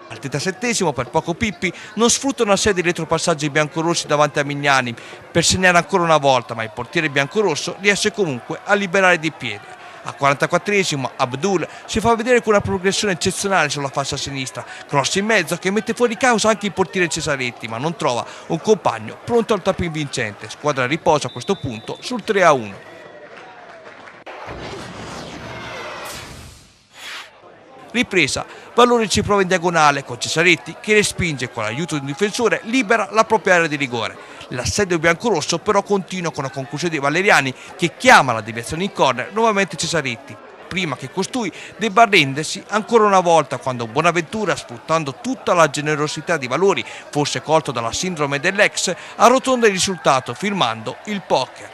Al 37esimo, per poco Pippi non sfrutta una serie di retropassaggi biancorossi davanti a Mignani per segnare ancora una volta, ma il portiere biancorosso riesce comunque a liberare di piede. Al 44esimo Abdul si fa vedere con una progressione eccezionale sulla fascia sinistra, cross in mezzo che mette fuori causa anche il portiere Cesaretti, ma non trova un compagno pronto al tapping vincente. Squadra riposa a questo punto sul 3-1. Ripresa, Valori ci prova in diagonale con Cesaretti che respinge con l'aiuto di un difensore, libera la propria area di rigore. L'assedio biancorosso però continua con la conclusione dei Valeriani che chiama la deviazione in corner nuovamente Cesaretti, prima che costui debba arrendersi ancora una volta quando Bonaventura, sfruttando tutta la generosità di Valori, forse colto dalla sindrome dell'ex, arrotonda il risultato firmando il poker.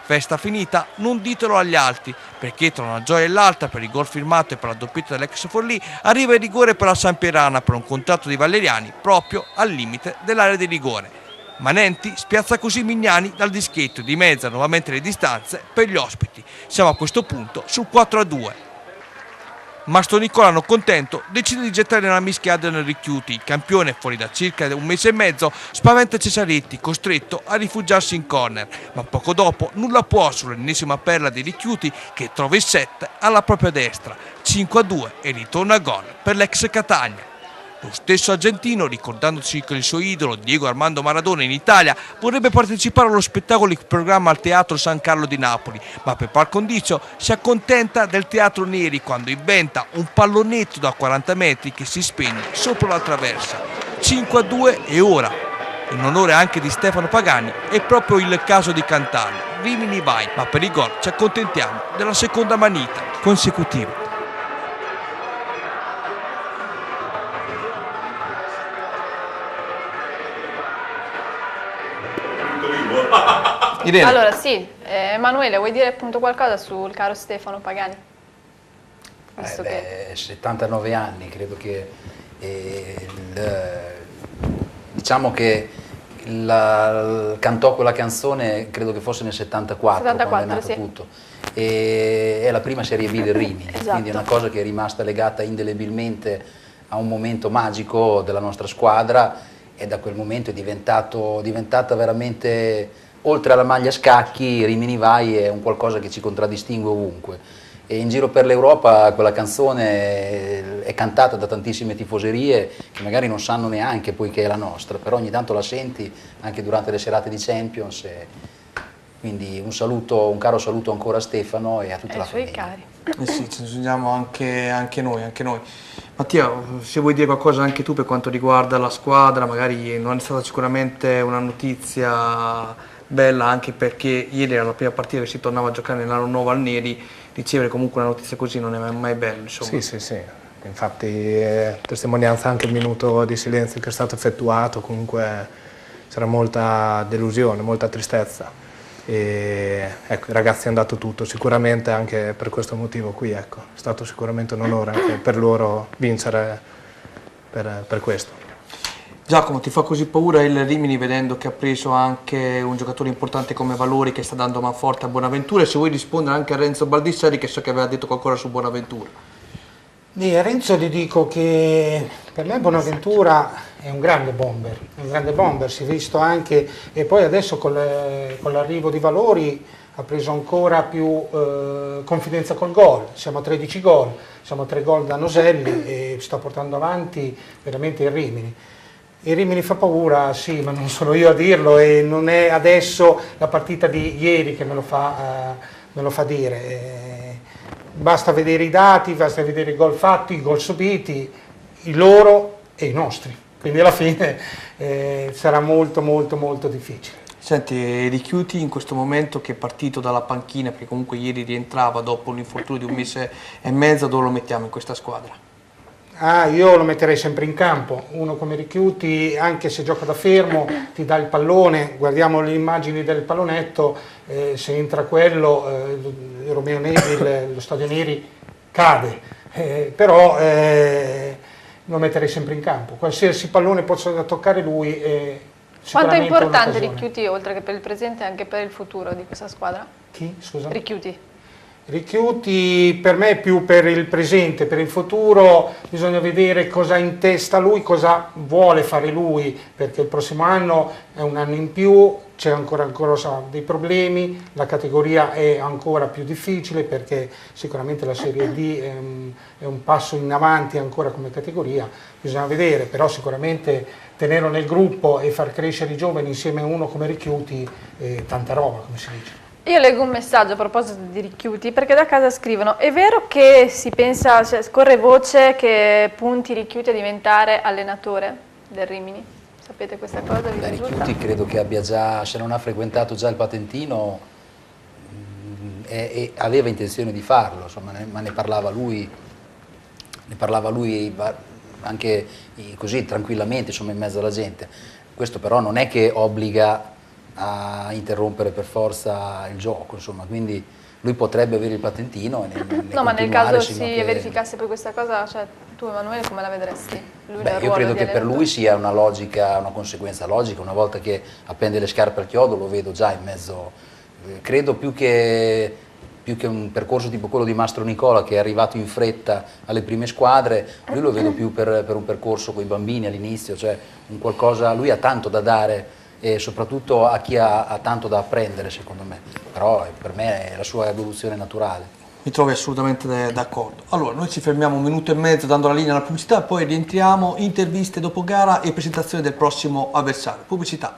Festa finita, non ditelo agli altri, perché tra una gioia e l'altra per il gol firmato e per la doppietta dell'ex Forlì arriva il rigore per la Sampierana per un contratto di Valeriani proprio al limite dell'area di rigore. Manenti spiazza così Mignani dal dischetto e dimezza nuovamente le distanze per gli ospiti. Siamo a questo punto sul 4-2. Mastro Nicolano, contento, decide di gettare nella mischia Adrian Ricchiuti. Il campione, fuori da circa un mese e mezzo, spaventa Cesaretti, costretto a rifugiarsi in corner. Ma poco dopo nulla può sull'ennesima perla di Ricchiuti che trova il set alla propria destra. 5-2 e ritorna a gol per l'ex Catania. Lo stesso argentino, ricordandosi che il suo idolo Diego Armando Maradona in Italia vorrebbe partecipare allo spettacolo in programma al Teatro San Carlo di Napoli, ma per par condicio si accontenta del Teatro Neri quando inventa un pallonetto da 40 metri che si spegne sopra la traversa. 5-2 e ora, in onore anche di Stefano Pagani, è proprio il caso di cantarlo. Rimini vai, ma per il gol ci accontentiamo della seconda manita consecutiva. Irene. Allora sì, Emanuele, vuoi dire appunto qualcosa sul caro Stefano Pagani? Visto che... 79 anni, credo che diciamo che cantò quella canzone, credo che fosse nel 74, quando è nato, sì, tutto. E è la prima Serie B del Rimini, esatto. Quindi è una cosa che è rimasta legata indelebilmente a un momento magico della nostra squadra e da quel momento è diventata veramente, oltre alla maglia scacchi, Rimini Vai è un qualcosa che ci contraddistingue ovunque. E in giro per l'Europa quella canzone è cantata da tantissime tifoserie che magari non sanno neanche poi che è la nostra, però ogni tanto la senti anche durante le serate di Champions. Quindi un caro saluto ancora a Stefano e a tutta la famiglia. Cari. Sì, ci sogniamo anche noi. Mattia, se vuoi dire qualcosa anche tu per quanto riguarda la squadra, magari non è stata sicuramente una notizia bella, anche perché ieri era la prima partita che si tornava a giocare nell'anno nuovo al Neri, ricevere comunque una notizia così non è mai bello, insomma. Sì, infatti testimonianza anche il minuto di silenzio che è stato effettuato, comunque c'era molta delusione, molta tristezza. E ecco, i ragazzi hanno dato tutto, sicuramente anche per questo motivo qui, ecco, è stato sicuramente un onore anche per loro vincere per questo. Giacomo, ti fa così paura il Rimini vedendo che ha preso anche un giocatore importante come Valori che sta dando manforte a Bonaventura, e se vuoi rispondere anche a Renzo Baldisseri che so che aveva detto qualcosa su Bonaventura. A Renzo ti dico che per me Bonaventura è un grande bomber, si è visto anche, e poi adesso con l'arrivo di Valori ha preso ancora più confidenza col gol, siamo a 13 gol, siamo a 3 gol da Noselli e sta portando avanti veramente il Rimini. Il Rimini fa paura, sì, ma non sono io a dirlo, e non è adesso la partita di ieri che me lo fa dire. Basta vedere i dati, basta vedere i gol fatti, i gol subiti, i loro e i nostri. Quindi alla fine sarà molto molto molto difficile. Senti, Richiuti in questo momento che è partito dalla panchina, perché comunque ieri rientrava dopo l'infortunio di 1 mese e mezzo, dove lo mettiamo in questa squadra? Io lo metterei sempre in campo. Uno come Richiuti, anche se gioca da fermo, ti dà il pallone. Guardiamo le immagini del pallonetto, se entra quello, Romeo Neri, lo Stadio Neri cade, però lo metterei sempre in campo. Qualsiasi pallone possa toccare lui. Quanto è importante Richiuti, oltre che per il presente, anche per il futuro di questa squadra? Chi? Scusa? Richiuti per me è più per il presente, per il futuro bisogna vedere cosa ha in testa lui, cosa vuole fare lui, perché il prossimo anno è un anno in più, c'è ancora dei problemi, la categoria è ancora più difficile perché sicuramente la Serie D è un passo in avanti ancora come categoria, bisogna vedere, però sicuramente tenerlo nel gruppo e far crescere i giovani insieme a uno come Richiuti è tanta roba, come si dice. Io leggo un messaggio a proposito di Richiuti, perché da casa scrivono: è vero che si pensa, cioè scorre voce che punti Richiuti a diventare allenatore del Rimini? Sapete questa cosa? Richiuti credo che abbia già, se non ha frequentato già il patentino, aveva intenzione di farlo, insomma, ma ne parlava lui anche così tranquillamente, insomma, in mezzo alla gente. Questo però non è che obbliga a interrompere per forza il gioco, insomma, quindi lui potrebbe avere il patentino e no, ma nel caso si verificasse poi questa cosa, cioè tu Emanuele come la vedresti? Io credo che per lui sia una logica, una conseguenza logica, una volta che appende le scarpe al chiodo lo vedo già in mezzo, credo più che un percorso tipo quello di Mastro Nicola che è arrivato in fretta alle prime squadre, lui lo vedo più per un percorso con i bambini all'inizio, cioè un qualcosa, lui ha tanto da dare e soprattutto a chi ha tanto da apprendere, secondo me, però per me è la sua evoluzione naturale. Mi trovi assolutamente d'accordo. Allora, noi ci fermiamo 1 minuto e mezzo dando la linea alla pubblicità, poi rientriamo, interviste dopo gara e presentazione del prossimo avversario. Pubblicità.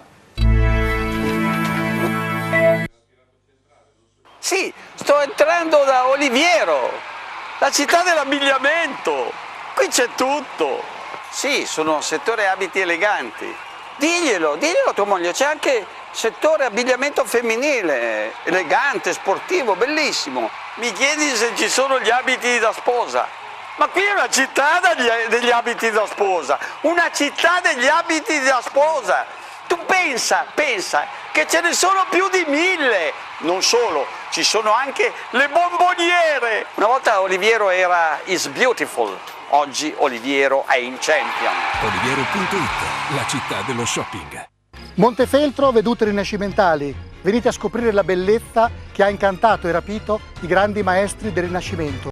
Sì, sto entrando da Oliviero, la città dell'abbigliamento. Qui c'è tutto. Sì, sono settore abiti eleganti. Diglielo a tua moglie, c'è anche settore abbigliamento femminile, elegante, sportivo, bellissimo. Mi chiedi se ci sono gli abiti da sposa. Ma qui è una città degli abiti da sposa, una città degli abiti da sposa. Tu pensa che ce ne sono più di 1000. Non solo, ci sono anche le bomboniere. Una volta Oliviero era is beautiful. Oggi Oliviero è in champion. Oliviero.it, la città dello shopping. Montefeltro, vedute rinascimentali. Venite a scoprire la bellezza che ha incantato e rapito i grandi maestri del Rinascimento.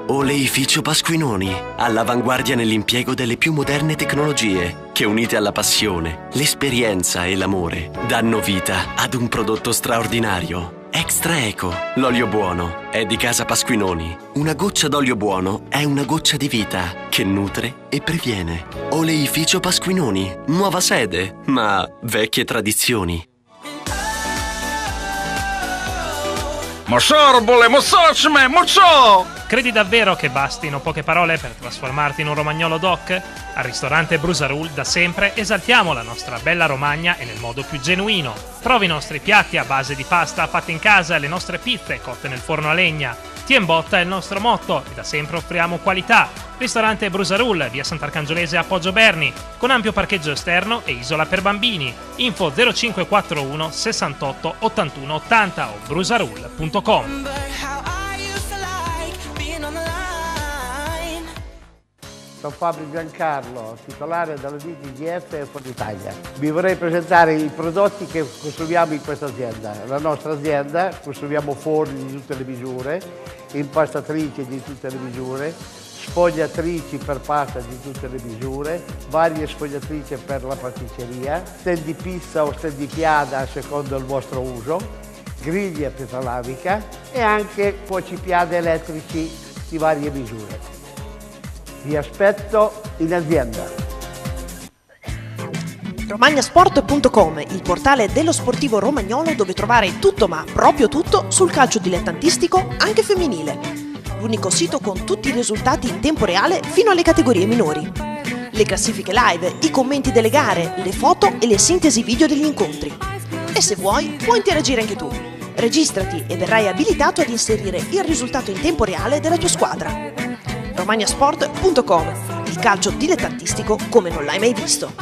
Oleificio Pasquinoni, all'avanguardia nell'impiego delle più moderne tecnologie, che unite alla passione, l'esperienza e l'amore, danno vita ad un prodotto straordinario. Extra Eco, l'olio buono, è di casa Pasquinoni. Una goccia d'olio buono è una goccia di vita che nutre e previene. Oleificio Pasquinoni, nuova sede, ma vecchie tradizioni. Mosorbole, mosocme, mosso! Credi davvero che bastino poche parole per trasformarti in un romagnolo doc? Al ristorante Brusarul da sempre esaltiamo la nostra bella Romagna e nel modo più genuino. Provi i nostri piatti a base di pasta fatta in casa e le nostre pizze cotte nel forno a legna. Tiembotta è il nostro motto e da sempre offriamo qualità. Ristorante Brusarul, via Sant'Arcangiolese a Poggio Berni, con ampio parcheggio esterno e isola per bambini. Info 0541 68 81 80 o brusarul.com. sono Fabio Giancarlo, titolare della DTGF e Ford Italia. Vi vorrei presentare i prodotti che costruiamo in questa azienda. La nostra azienda costruiamo forni di tutte le misure, impastatrici di tutte le misure, sfogliatrici per pasta di tutte le misure, varie sfogliatrici per la pasticceria, stand di pizza o stand di piada a secondo il vostro uso, griglie a pietra lavica e anche cuocipiade elettrici di varie misure. Vi aspetto in azienda. Romagnasport.com, il portale dello sportivo romagnolo dove trovare tutto ma proprio tutto sul calcio dilettantistico anche femminile. L'unico sito con tutti i risultati in tempo reale fino alle categorie minori. Le classifiche live, i commenti delle gare, le foto e le sintesi video degli incontri. E se vuoi, puoi interagire anche tu. Registrati e verrai abilitato ad inserire il risultato in tempo reale della tua squadra. Romagnasport.com, il calcio dilettantistico come non l'hai mai visto.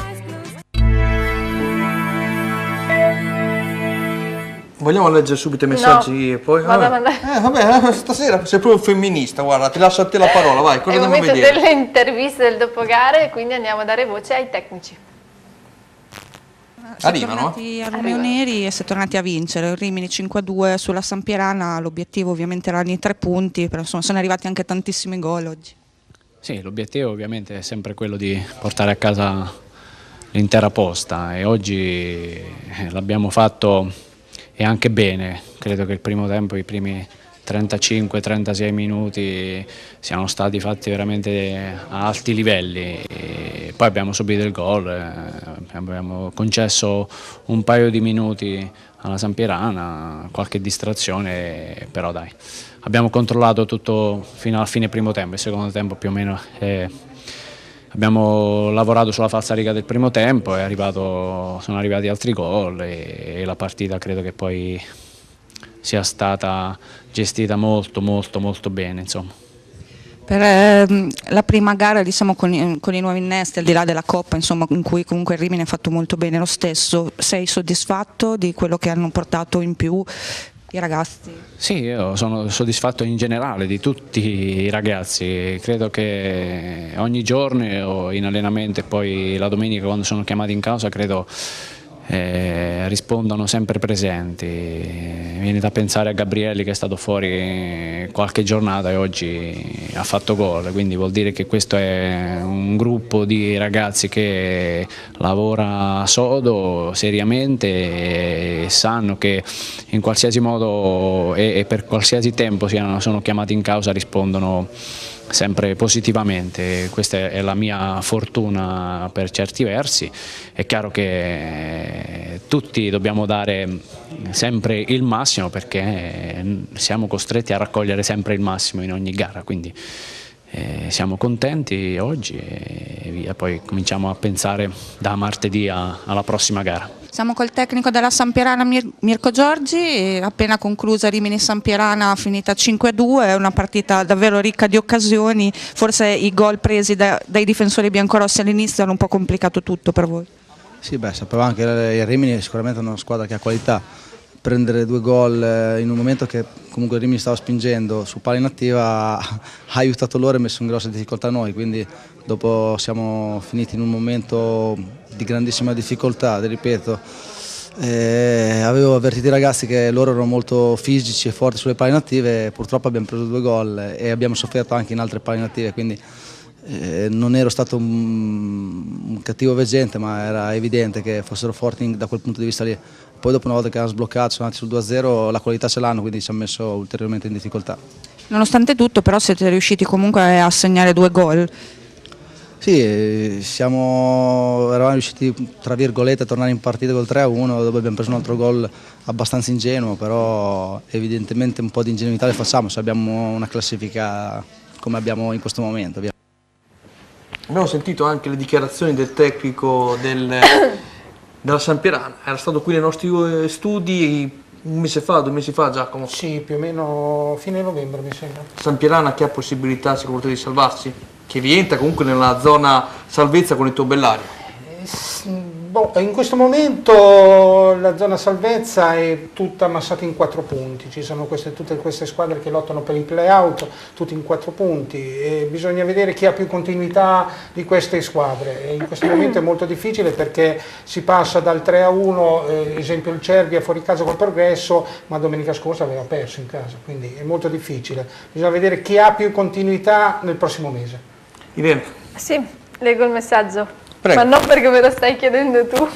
Vogliamo leggere subito i messaggi e poi... vabbè, stasera sei proprio femminista, guarda, ti lascio a te la parola, vai, cosa È il dobbiamo momento vedere? delle interviste del dopogare, quindi andiamo a dare voce ai tecnici. Arrivano? Tornati a Romagnoli e si è tornati a vincere. Il Rimini 5-2 sulla Sampierana, l'obiettivo ovviamente erano i 3 punti, però insomma sono arrivati anche tantissimi gol oggi. Sì, l'obiettivo ovviamente è sempre quello di portare a casa l'intera posta e oggi l'abbiamo fatto e anche bene. Credo che il primo tempo, i primi 35-36 minuti siano stati fatti veramente a alti livelli e poi abbiamo subito il gol, abbiamo concesso un paio di minuti alla Sampierana, qualche distrazione, però dai, abbiamo controllato tutto fino alla fine primo tempo. Il secondo tempo più o meno abbiamo lavorato sulla falsariga del primo tempo, sono arrivati altri gol e la partita credo che poi sia stata gestita molto bene, insomma. Per la prima gara diciamo, con i nuovi innesti, al di là della Coppa, insomma, in cui comunque il Rimini ha fatto molto bene lo stesso, sei soddisfatto di quello che hanno portato in più i ragazzi? Sì, io sono soddisfatto in generale di tutti i ragazzi, credo che ogni giorno in allenamento e poi la domenica quando sono chiamati in causa credo rispondano sempre presenti. Viene da pensare a Gabrielli che è stato fuori qualche giornata e oggi ha fatto gol, quindi vuol dire che questo è un gruppo di ragazzi che lavora sodo, seriamente e sanno che in qualsiasi modo e per qualsiasi tempo sono chiamati in causa rispondono sempre positivamente. Questa è la mia fortuna per certi versi. È chiaro che tutti dobbiamo dare sempre il massimo perché siamo costretti a raccogliere sempre il massimo in ogni gara, quindi siamo contenti oggi e via, poi cominciamo a pensare da martedì alla prossima gara. Siamo col tecnico della Sampierana Mirko Giorgi, appena conclusa Rimini-Sampierana finita 5-2, è una partita davvero ricca di occasioni, forse i gol presi dai difensori biancorossi all'inizio hanno un po' complicato tutto per voi. Sì, sapevamo che il Rimini è sicuramente una squadra che ha qualità, prendere 2 gol in un momento che comunque il Rimini stava spingendo su palla inattiva ha aiutato loro e messo in grossa difficoltà noi, quindi dopo siamo finiti in un momento di grandissima difficoltà, ripeto, avevo avvertito i ragazzi che loro erano molto fisici e forti sulle palle inattive, purtroppo abbiamo preso 2 gol e abbiamo sofferto anche in altre palle inattive, quindi non ero stato un cattivo veggente, ma era evidente che fossero forti da quel punto di vista lì. Poi dopo una volta che hanno sbloccato, sono andati sul 2-0, la qualità ce l'hanno, quindi ci hanno messo ulteriormente in difficoltà. Nonostante tutto però siete riusciti comunque a segnare 2 gol. Sì, eravamo riusciti tra virgolette a tornare in partita col 3-1, dopo abbiamo preso un altro gol abbastanza ingenuo, però evidentemente un po' di ingenuità le facciamo se abbiamo una classifica come abbiamo in questo momento. Abbiamo sentito anche le dichiarazioni del tecnico della Sampierana, era stato qui nei nostri studi un mese fa, 2 mesi fa, Giacomo? Sì, più o meno fine novembre mi sembra. Sampierana che ha possibilità secondo te di salvarsi? Che rientra comunque nella zona salvezza con il tuo Bellaria? In questo momento la zona salvezza è tutta ammassata in 4 punti, ci sono tutte queste squadre che lottano per il play-out, tutte in 4 punti, e bisogna vedere chi ha più continuità di queste squadre. E in questo momento è molto difficile perché si passa dal 3-1, esempio il Cervia fuori casa col Progresso, ma domenica scorsa aveva perso in casa, quindi è molto difficile. Bisogna vedere chi ha più continuità nel prossimo mese. Irene. Sì, leggo il messaggio. Prego. Ma non perché me lo stai chiedendo tu.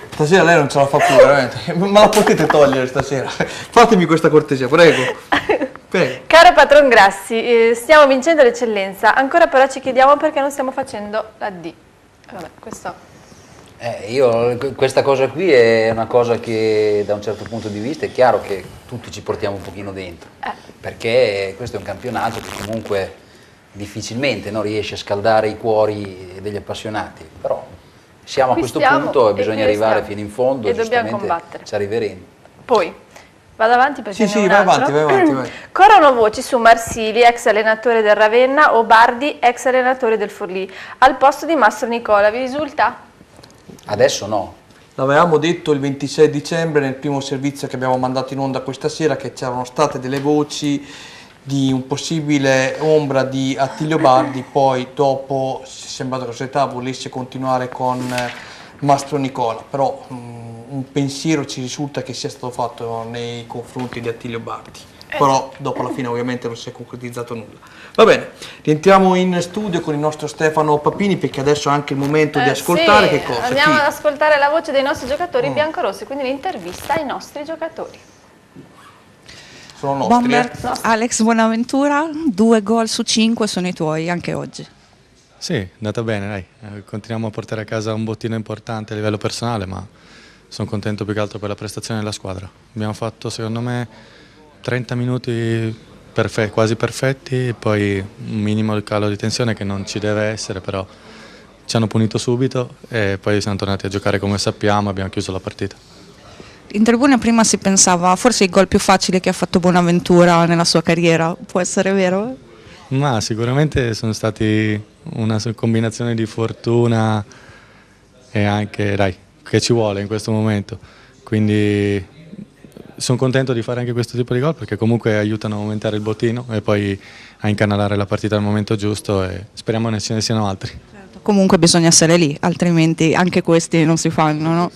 Stasera lei non ce la fa più, veramente. Ma la potete togliere stasera? Fatemi questa cortesia, prego. Prego. Caro patron Grassi, stiamo vincendo l'eccellenza, ancora però ci chiediamo perché non stiamo facendo la D. Vabbè, questo... Questa cosa qui è una cosa che da un certo punto di vista è chiaro che tutti ci portiamo un pochino dentro, perché questo è un campionato che comunque difficilmente riesce a scaldare i cuori degli appassionati, però siamo a questo punto e bisogna arrivare fino in fondo e dobbiamo combattere. Ci arriveremo. Poi, vado avanti perché Sì, vai avanti. Corrono voci su Marsili, ex allenatore del Ravenna, o Bardi, ex allenatore del Forlì, al posto di Mastro Nicola, vi risulta? Adesso no. L'avevamo detto il 26 dicembre nel primo servizio che abbiamo mandato in onda questa sera che c'erano state delle voci di un possibile ombra di Attilio Bardi, poi dopo si è sembrato che la società volesse continuare con Mastro Nicola, però un pensiero ci risulta che sia stato fatto nei confronti di Attilio Bardi, però dopo alla fine ovviamente non si è concretizzato nulla. Va bene, rientriamo in studio con il nostro Stefano Papini perché adesso è anche il momento di ascoltare che cosa? Andiamo ad ascoltare la voce dei nostri giocatori biancorossi, quindi l'intervista ai nostri giocatori. Sono nostri, Bomber, Alex Buonaventura, 2 gol su 5 sono i tuoi anche oggi. Sì, è andata bene, dai. Continuiamo a portare a casa un bottino importante a livello personale, ma sono contento più che altro per la prestazione della squadra. Abbiamo fatto, secondo me, 30 minuti quasi perfetti, e poi un minimo di calo di tensione che non ci deve essere, però ci hanno punito subito e poi siamo tornati a giocare come sappiamo e abbiamo chiuso la partita. In tribuna prima si pensava forse il gol più facile che ha fatto Buonaventura nella sua carriera, può essere vero? Ma sicuramente sono stati una combinazione di fortuna e anche, che ci vuole in questo momento, quindi sono contento di fare anche questo tipo di gol perché comunque aiutano a aumentare il bottino e poi a incanalare la partita al momento giusto e speriamo ne ce ne siano altri. Comunque bisogna essere lì, altrimenti anche questi non si fanno, no?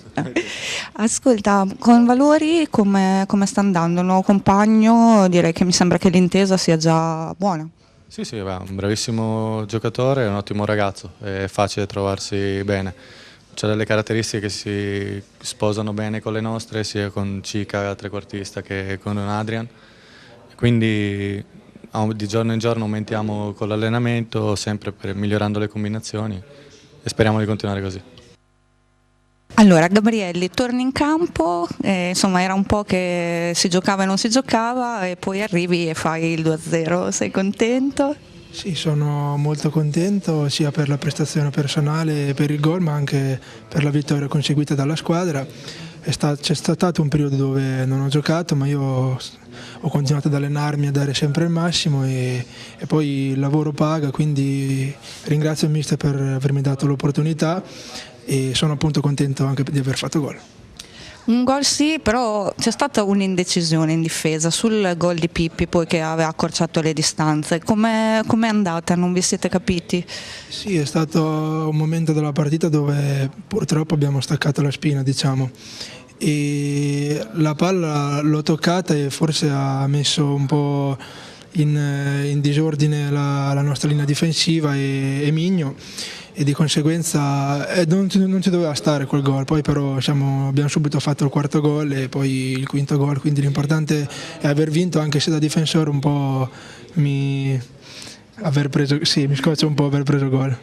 Ascolta, con Valori come sta andando? Il nuovo compagno, direi che mi sembra che l'intesa sia già buona. Sì, è un bravissimo giocatore, è un ottimo ragazzo, è facile trovarsi bene. C'ha delle caratteristiche che si sposano bene con le nostre, sia con Cica, trequartista, che con Adrian. Quindi di giorno in giorno aumentiamo con l'allenamento, sempre migliorando le combinazioni e speriamo di continuare così. Allora, Gabrielli, torni in campo, insomma era un po' che si giocava e non si giocava e poi arrivi e fai il 2-0, sei contento? Sì, sono molto contento sia per la prestazione personale e per il gol, ma anche per la vittoria conseguita dalla squadra. C'è stato un periodo dove non ho giocato, ma io ho continuato ad allenarmi, a dare sempre il massimo e poi il lavoro paga, quindi ringrazio il mister per avermi dato l'opportunità e sono appunto contento anche di aver fatto gol. Un gol sì, però c'è stata un'indecisione in difesa sul gol di Pippi poi che aveva accorciato le distanze. Com'è andata? Non vi siete capiti? Sì, è stato un momento della partita dove purtroppo abbiamo staccato la spina, diciamo. E la palla l'ho toccata e forse ha messo un po' in disordine la nostra linea difensiva e Migno, e di conseguenza non ci doveva stare quel gol. Poi però abbiamo subito fatto il quarto gol e poi il quinto gol, quindi l'importante è aver vinto, anche se da difensore un po' mi scoccia un po' aver preso gol.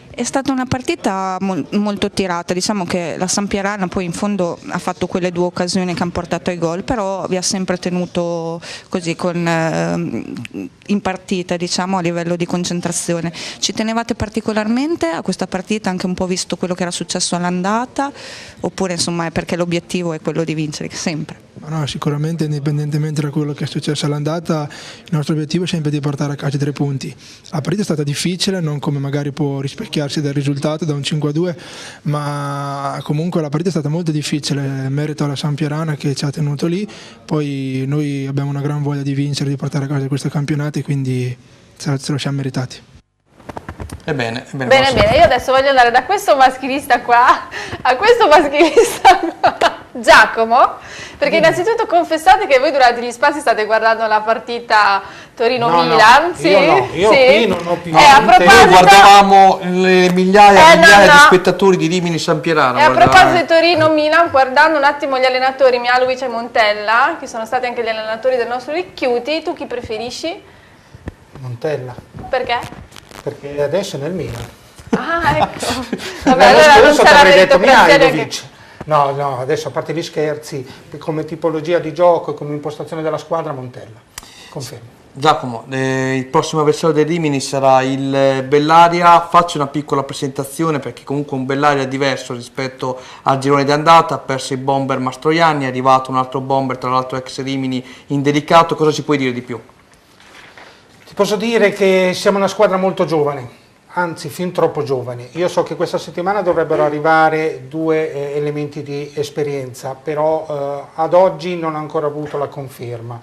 È stata una partita molto tirata, diciamo che la Sampierana poi in fondo ha fatto quelle 2 occasioni che hanno portato ai gol, però vi ha sempre tenuto così in partita, diciamo, a livello di concentrazione. Ci tenevate particolarmente a questa partita, anche un po' visto quello che era successo all'andata, oppure insomma è perché l'obiettivo è quello di vincere sempre? No, sicuramente, indipendentemente da quello che è successo all'andata, il nostro obiettivo è sempre di portare a casa i 3 punti. La partita è stata difficile, non come magari può rispecchiarsi dal risultato, da un 5-2, ma comunque la partita è stata molto difficile, merito alla Sampierana che ci ha tenuto lì, poi noi abbiamo una gran voglia di vincere, di portare a casa questo campionato e quindi ce lo siamo meritati. Bene, io adesso voglio andare da questo maschilista qua a questo maschilista qua. Giacomo, perché innanzitutto confessate che voi durante gli spazi state guardando la partita Torino-Milan. No, io qui non ho più Noi guardavamo le migliaia di spettatori di Rimini Sampierana. E a proposito di Torino-Milan, guardando un attimo gli allenatori Mialovic e Montella, che sono stati anche gli allenatori del nostro Ricchiuti, tu chi preferisci? Montella. Perché? Perché adesso è nel Milan. Ah, ecco. Vabbè, allora non sarà meritocrazia che... No, adesso a parte gli scherzi, come tipologia di gioco e come impostazione della squadra, Montella, confermo. Giacomo, il prossimo avversario del Rimini sarà il Bellaria. Faccio una piccola presentazione perché comunque un Bellaria è diverso rispetto al girone di andata. Ha perso il bomber Mastroianni, è arrivato un altro bomber, tra l'altro ex Rimini, indelicato. Cosa ci puoi dire di più? Ti posso dire che siamo una squadra molto giovane. Anzi, fin troppo giovani. Io so che questa settimana dovrebbero arrivare 2 elementi di esperienza, però ad oggi non ho ancora avuto la conferma.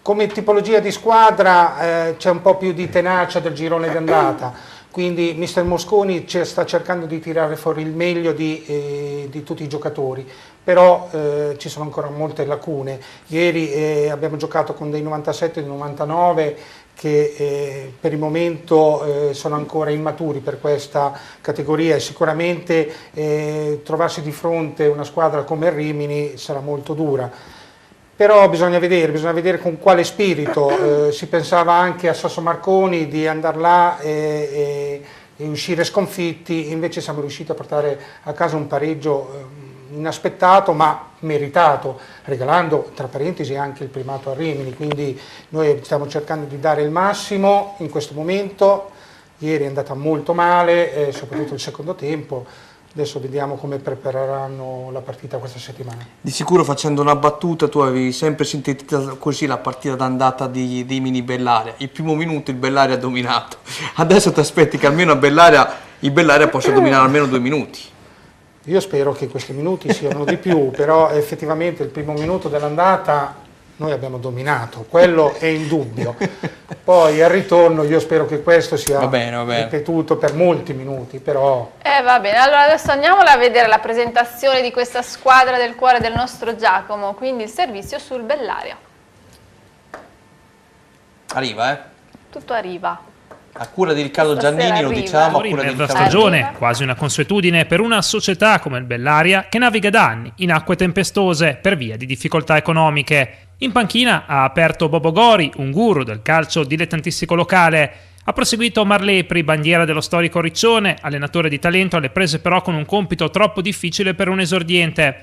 Come tipologia di squadra c'è un po' più di tenacia del girone di andata, quindi mister Mosconi sta cercando di tirare fuori il meglio di tutti i giocatori, però ci sono ancora molte lacune. Ieri abbiamo giocato con dei 97 e 99 che per il momento sono ancora immaturi per questa categoria e sicuramente trovarsi di fronte a una squadra come il Rimini sarà molto dura. Però bisogna vedere con quale spirito. Si pensava anche a Sasso Marconi di andare là e uscire sconfitti, invece siamo riusciti a portare a casa un pareggio inaspettato ma meritato, regalando tra parentesi anche il primato a Rimini, quindi noi stiamo cercando di dare il massimo in questo momento. Ieri è andata molto male, soprattutto il secondo tempo. Adesso vediamo come prepareranno la partita questa settimana. Di sicuro, facendo una battuta, tu avevi sempre sintetizzato così la partita d'andata di Rimini Bellaria. Il primo minuto il Bellaria ha dominato, adesso ti aspetti che almeno il Bellaria possa dominare almeno 2 minuti. Io spero che questi minuti siano di più, però effettivamente il primo minuto dell'andata noi abbiamo dominato, quello è indubbio. Poi al ritorno io spero che questo sia ripetuto per molti minuti, però... Va bene, allora adesso andiamola a vedere la presentazione di questa squadra del cuore del nostro Giacomo, quindi il servizio sul Bellaria. Arriva, Tutto arriva. A cura di Riccardo Giannini, lo diciamo, a cura di Riccardo stagione, quasi una consuetudine per una società come il Bellaria che naviga da anni in acque tempestose per via di difficoltà economiche. In panchina ha aperto Bobo Gori, un guru del calcio dilettantistico locale. Ha proseguito Marlepri, bandiera dello storico Riccione, allenatore di talento alle prese però con un compito troppo difficile per un esordiente.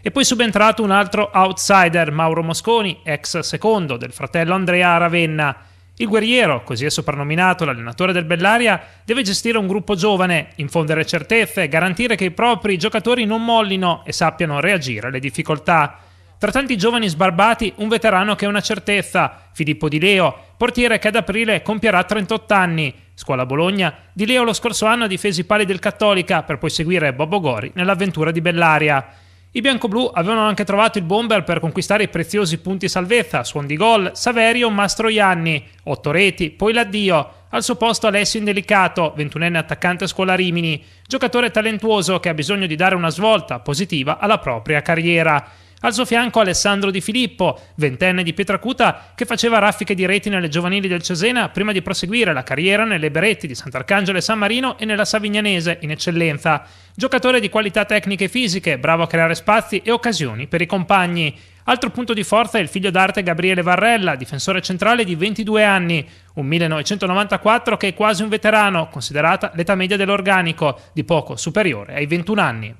E poi subentrato un altro outsider, Mauro Mosconi, ex secondo del fratello Andrea Ravenna. Il guerriero, così è soprannominato l'allenatore del Bellaria, deve gestire un gruppo giovane, infondere certezze, garantire che i propri giocatori non mollino e sappiano reagire alle difficoltà. Tra tanti giovani sbarbati, un veterano che è una certezza, Filippo Di Leo, portiere che ad aprile compierà 38 anni. Scuola Bologna, Di Leo lo scorso anno ha difeso i pali del Cattolica per poi seguire Bobo Gori nell'avventura di Bellaria. I biancoblù avevano anche trovato il bomber per conquistare i preziosi punti salvezza, suon di gol, Saverio Mastroianni, 8 reti, poi l'addio. Al suo posto Alessio Indelicato, 21enne attaccante Scuola Rimini, giocatore talentuoso che ha bisogno di dare una svolta positiva alla propria carriera. Al suo fianco Alessandro Di Filippo, 20enne di Pietracuta, che faceva raffiche di reti nelle giovanili del Cesena prima di proseguire la carriera nelle Beretti di Sant'Arcangelo e San Marino e nella Savignanese in eccellenza. Giocatore di qualità tecniche e fisiche, bravo a creare spazi e occasioni per i compagni. Altro punto di forza è il figlio d'arte Gabriele Varrella, difensore centrale di 22 anni, un 1994 che è quasi un veterano, considerata l'età media dell'organico, di poco superiore ai 21 anni.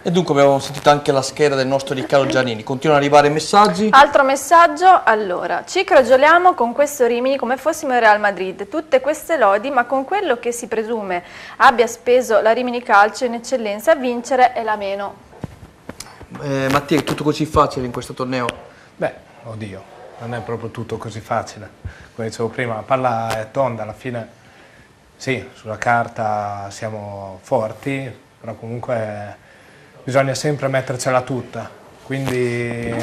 E dunque abbiamo sentito anche la scheda del nostro Riccardo Giannini. Continuano ad arrivare messaggi. Altro messaggio, allora, ci crogioliamo con questo Rimini come fossimo il Real Madrid, tutte queste lodi, ma con quello che si presume abbia speso la Rimini Calcio in eccellenza, vincere è la meno. Mattia, è tutto così facile in questo torneo? Beh, oddio, non è proprio tutto così facile. Come dicevo prima, la palla è tonda, alla fine sì, sulla carta siamo forti, però comunque bisogna sempre mettercela tutta, quindi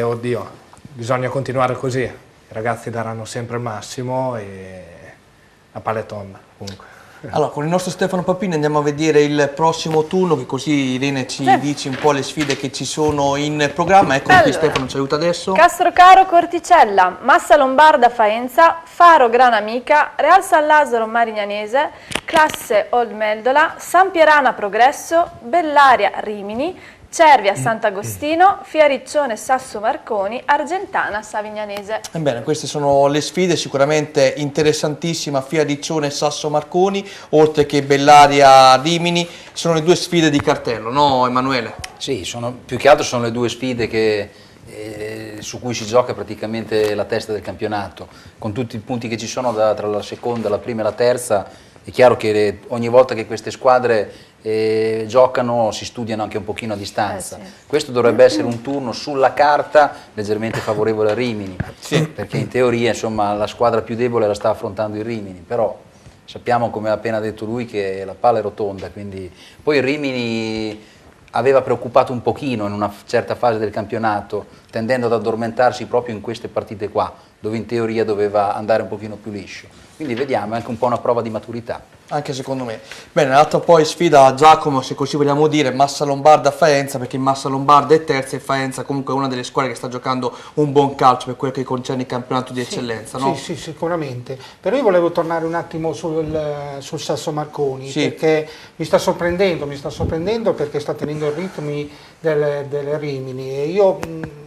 oddio, bisogna continuare così, i ragazzi daranno sempre il massimo e la palla è tonda comunque. Allora, con il nostro Stefano Papini andiamo a vedere il prossimo turno, che così Irene ci dice un po' le sfide che ci sono in programma. Ecco qui Stefano ci aiuta adesso. Castrocaro Corticella, Massa Lombarda Faenza, Faro Granamica, Real San Lazzaro Marignanese, Classe Old Meldola, San Pierana Progresso, Bellaria Rimini, Cervia Sant'Agostino, Fiariccione Sasso Marconi, Argentana Savignanese. Ebbene, queste sono le sfide, sicuramente interessantissima Fiariccione Sasso Marconi, oltre che Bellaria Rimini, sono le due sfide di cartello, no Emanuele? Sì, più che altro sono le due sfide su cui si gioca praticamente la testa del campionato, con tutti i punti che ci sono tra la seconda, la prima e la terza. È chiaro che ogni volta che queste squadre giocano si studiano anche un pochino a distanza. Sì. Questo dovrebbe essere un turno sulla carta leggermente favorevole a Rimini, perché in teoria insomma, la squadra più debole la sta affrontando il Rimini, però sappiamo, come ha appena detto lui, che la palla è rotonda, quindi poi il Rimini aveva preoccupato un pochino in una certa fase del campionato, tendendo ad addormentarsi proprio in queste partite qua, dove in teoria doveva andare un pochino più liscio. Quindi vediamo, è anche un po' una prova di maturità. Anche secondo me. Bene, l'altra poi sfida a Giacomo, se così vogliamo dire, Massa Lombarda Faenza, perché Massa Lombarda è terza e Faenza comunque è una delle squadre che sta giocando un buon calcio per quello che concerne il campionato di eccellenza, no? Sì, sicuramente. Però io volevo tornare un attimo sul Sasso Marconi, perché mi sta sorprendendo perché sta tenendo i ritmi del Rimini e io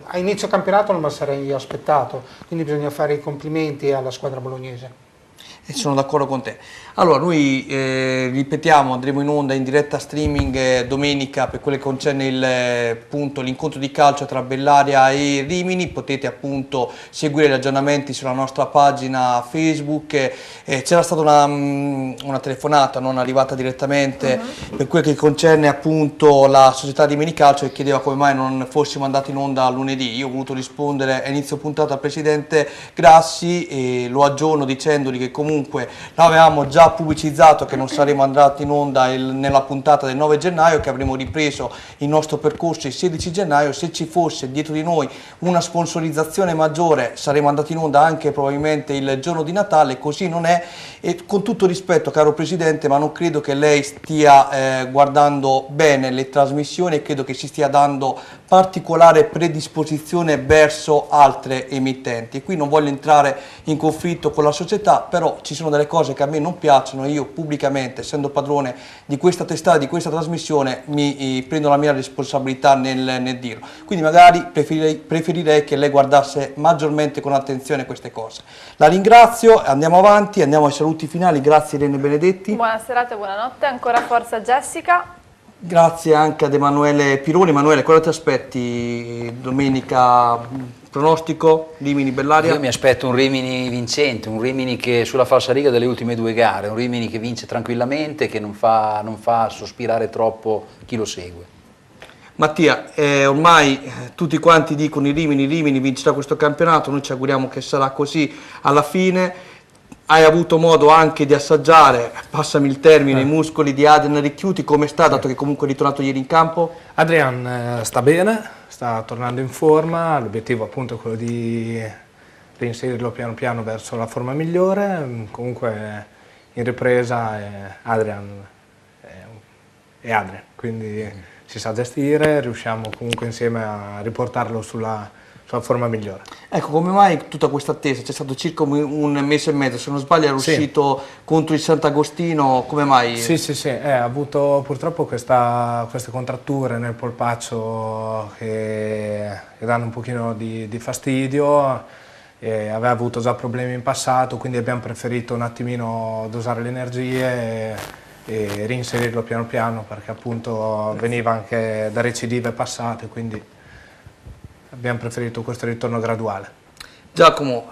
a inizio campionato non me la sarei aspettato, quindi bisogna fare i complimenti alla squadra bolognese. E sono d'accordo con te. Allora, noi ripetiamo, andremo in onda in diretta streaming domenica per quello che concerne l'incontro di calcio tra Bellaria e Rimini. Potete appunto seguire gli aggiornamenti sulla nostra pagina Facebook. C'era stata una telefonata non arrivata direttamente per quello che concerne appunto la società Rimini Calcio, che chiedeva come mai non fossimo andati in onda lunedì. Io ho voluto rispondere a inizio puntata al presidente Grassi e lo aggiorno dicendogli che comunque l'avevamo già pubblicizzato che non saremmo andati in onda nella puntata del 9 gennaio, che avremmo ripreso il nostro percorso il 16 gennaio. Se ci fosse dietro di noi una sponsorizzazione maggiore saremmo andati in onda anche probabilmente il giorno di Natale. Così non è, e con tutto rispetto caro Presidente, ma non credo che lei stia guardando bene le trasmissioni e credo che si stia dando particolare predisposizione verso altre emittenti. Qui non voglio entrare in conflitto con la società, però ci sono delle cose che a me non piacciono e io pubblicamente, essendo padrone di questa testata, di questa trasmissione, mi prendo la mia responsabilità nel dirlo. Quindi magari preferirei che lei guardasse maggiormente con attenzione queste cose. La ringrazio, andiamo avanti, andiamo ai saluti finali. Grazie Irene Benedetti. Buona serata e buonanotte, ancora forza Jessica. Grazie anche ad Emanuele Pironi. Emanuele, cosa ti aspetti domenica? Pronostico, Rimini Bellaria? Io mi aspetto un Rimini vincente, un Rimini che sulla falsariga delle ultime due gare, un Rimini che vince tranquillamente, che non fa sospirare troppo chi lo segue. Mattia, ormai tutti quanti dicono Rimini vincerà questo campionato, noi ci auguriamo che sarà così alla fine. Hai avuto modo anche di assaggiare, passami il termine, i muscoli di Adrian Ricchiuti, come sta, dato che comunque è ritornato ieri in campo? Adrian sta bene, sta tornando in forma, l'obiettivo appunto è quello di reinserirlo piano piano verso la forma migliore. Comunque in ripresa Adrian è Adrian, quindi si sa gestire, riusciamo comunque insieme a riportarlo sulla forma migliore. Ecco, come mai tutta questa attesa? C'è stato circa un mese e mezzo, se non sbaglio era uscito contro il Sant'Agostino, come mai? Sì, ha avuto purtroppo queste contratture nel polpaccio che danno un pochino di fastidio, aveva avuto già problemi in passato, quindi abbiamo preferito un attimino dosare le energie e reinserirlo piano piano, perché appunto veniva anche da recidive passate, quindi abbiamo preferito questo ritorno graduale. Giacomo,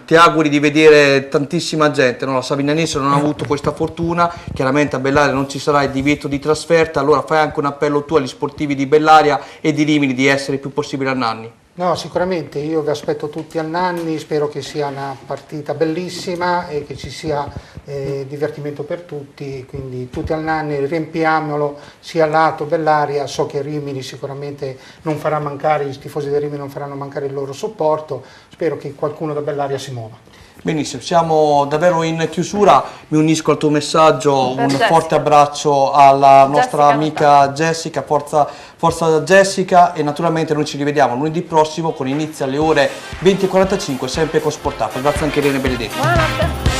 ti auguri di vedere tantissima gente, no? La Savignanese non ha avuto questa fortuna, chiaramente a Bellaria non ci sarà il divieto di trasferta, allora fai anche un appello tu agli sportivi di Bellaria e di Rimini di essere il più possibile a Nanni. No, sicuramente, io vi aspetto tutti a Nanni, spero che sia una partita bellissima e che ci sia divertimento per tutti, quindi tutti al Nanni, riempiamolo sia lato Bellaria, so che Rimini sicuramente non farà mancare, i tifosi di Rimini non faranno mancare il loro supporto, spero che qualcuno da Bellaria si muova. Benissimo, siamo davvero in chiusura, mi unisco al tuo messaggio, un forte abbraccio alla nostra amica Jessica, forza Jessica, e naturalmente noi ci rivediamo lunedì prossimo con inizio alle ore 20:45 sempre con Sport Up. Grazie anche a Irene Benedetti. Buonanotte.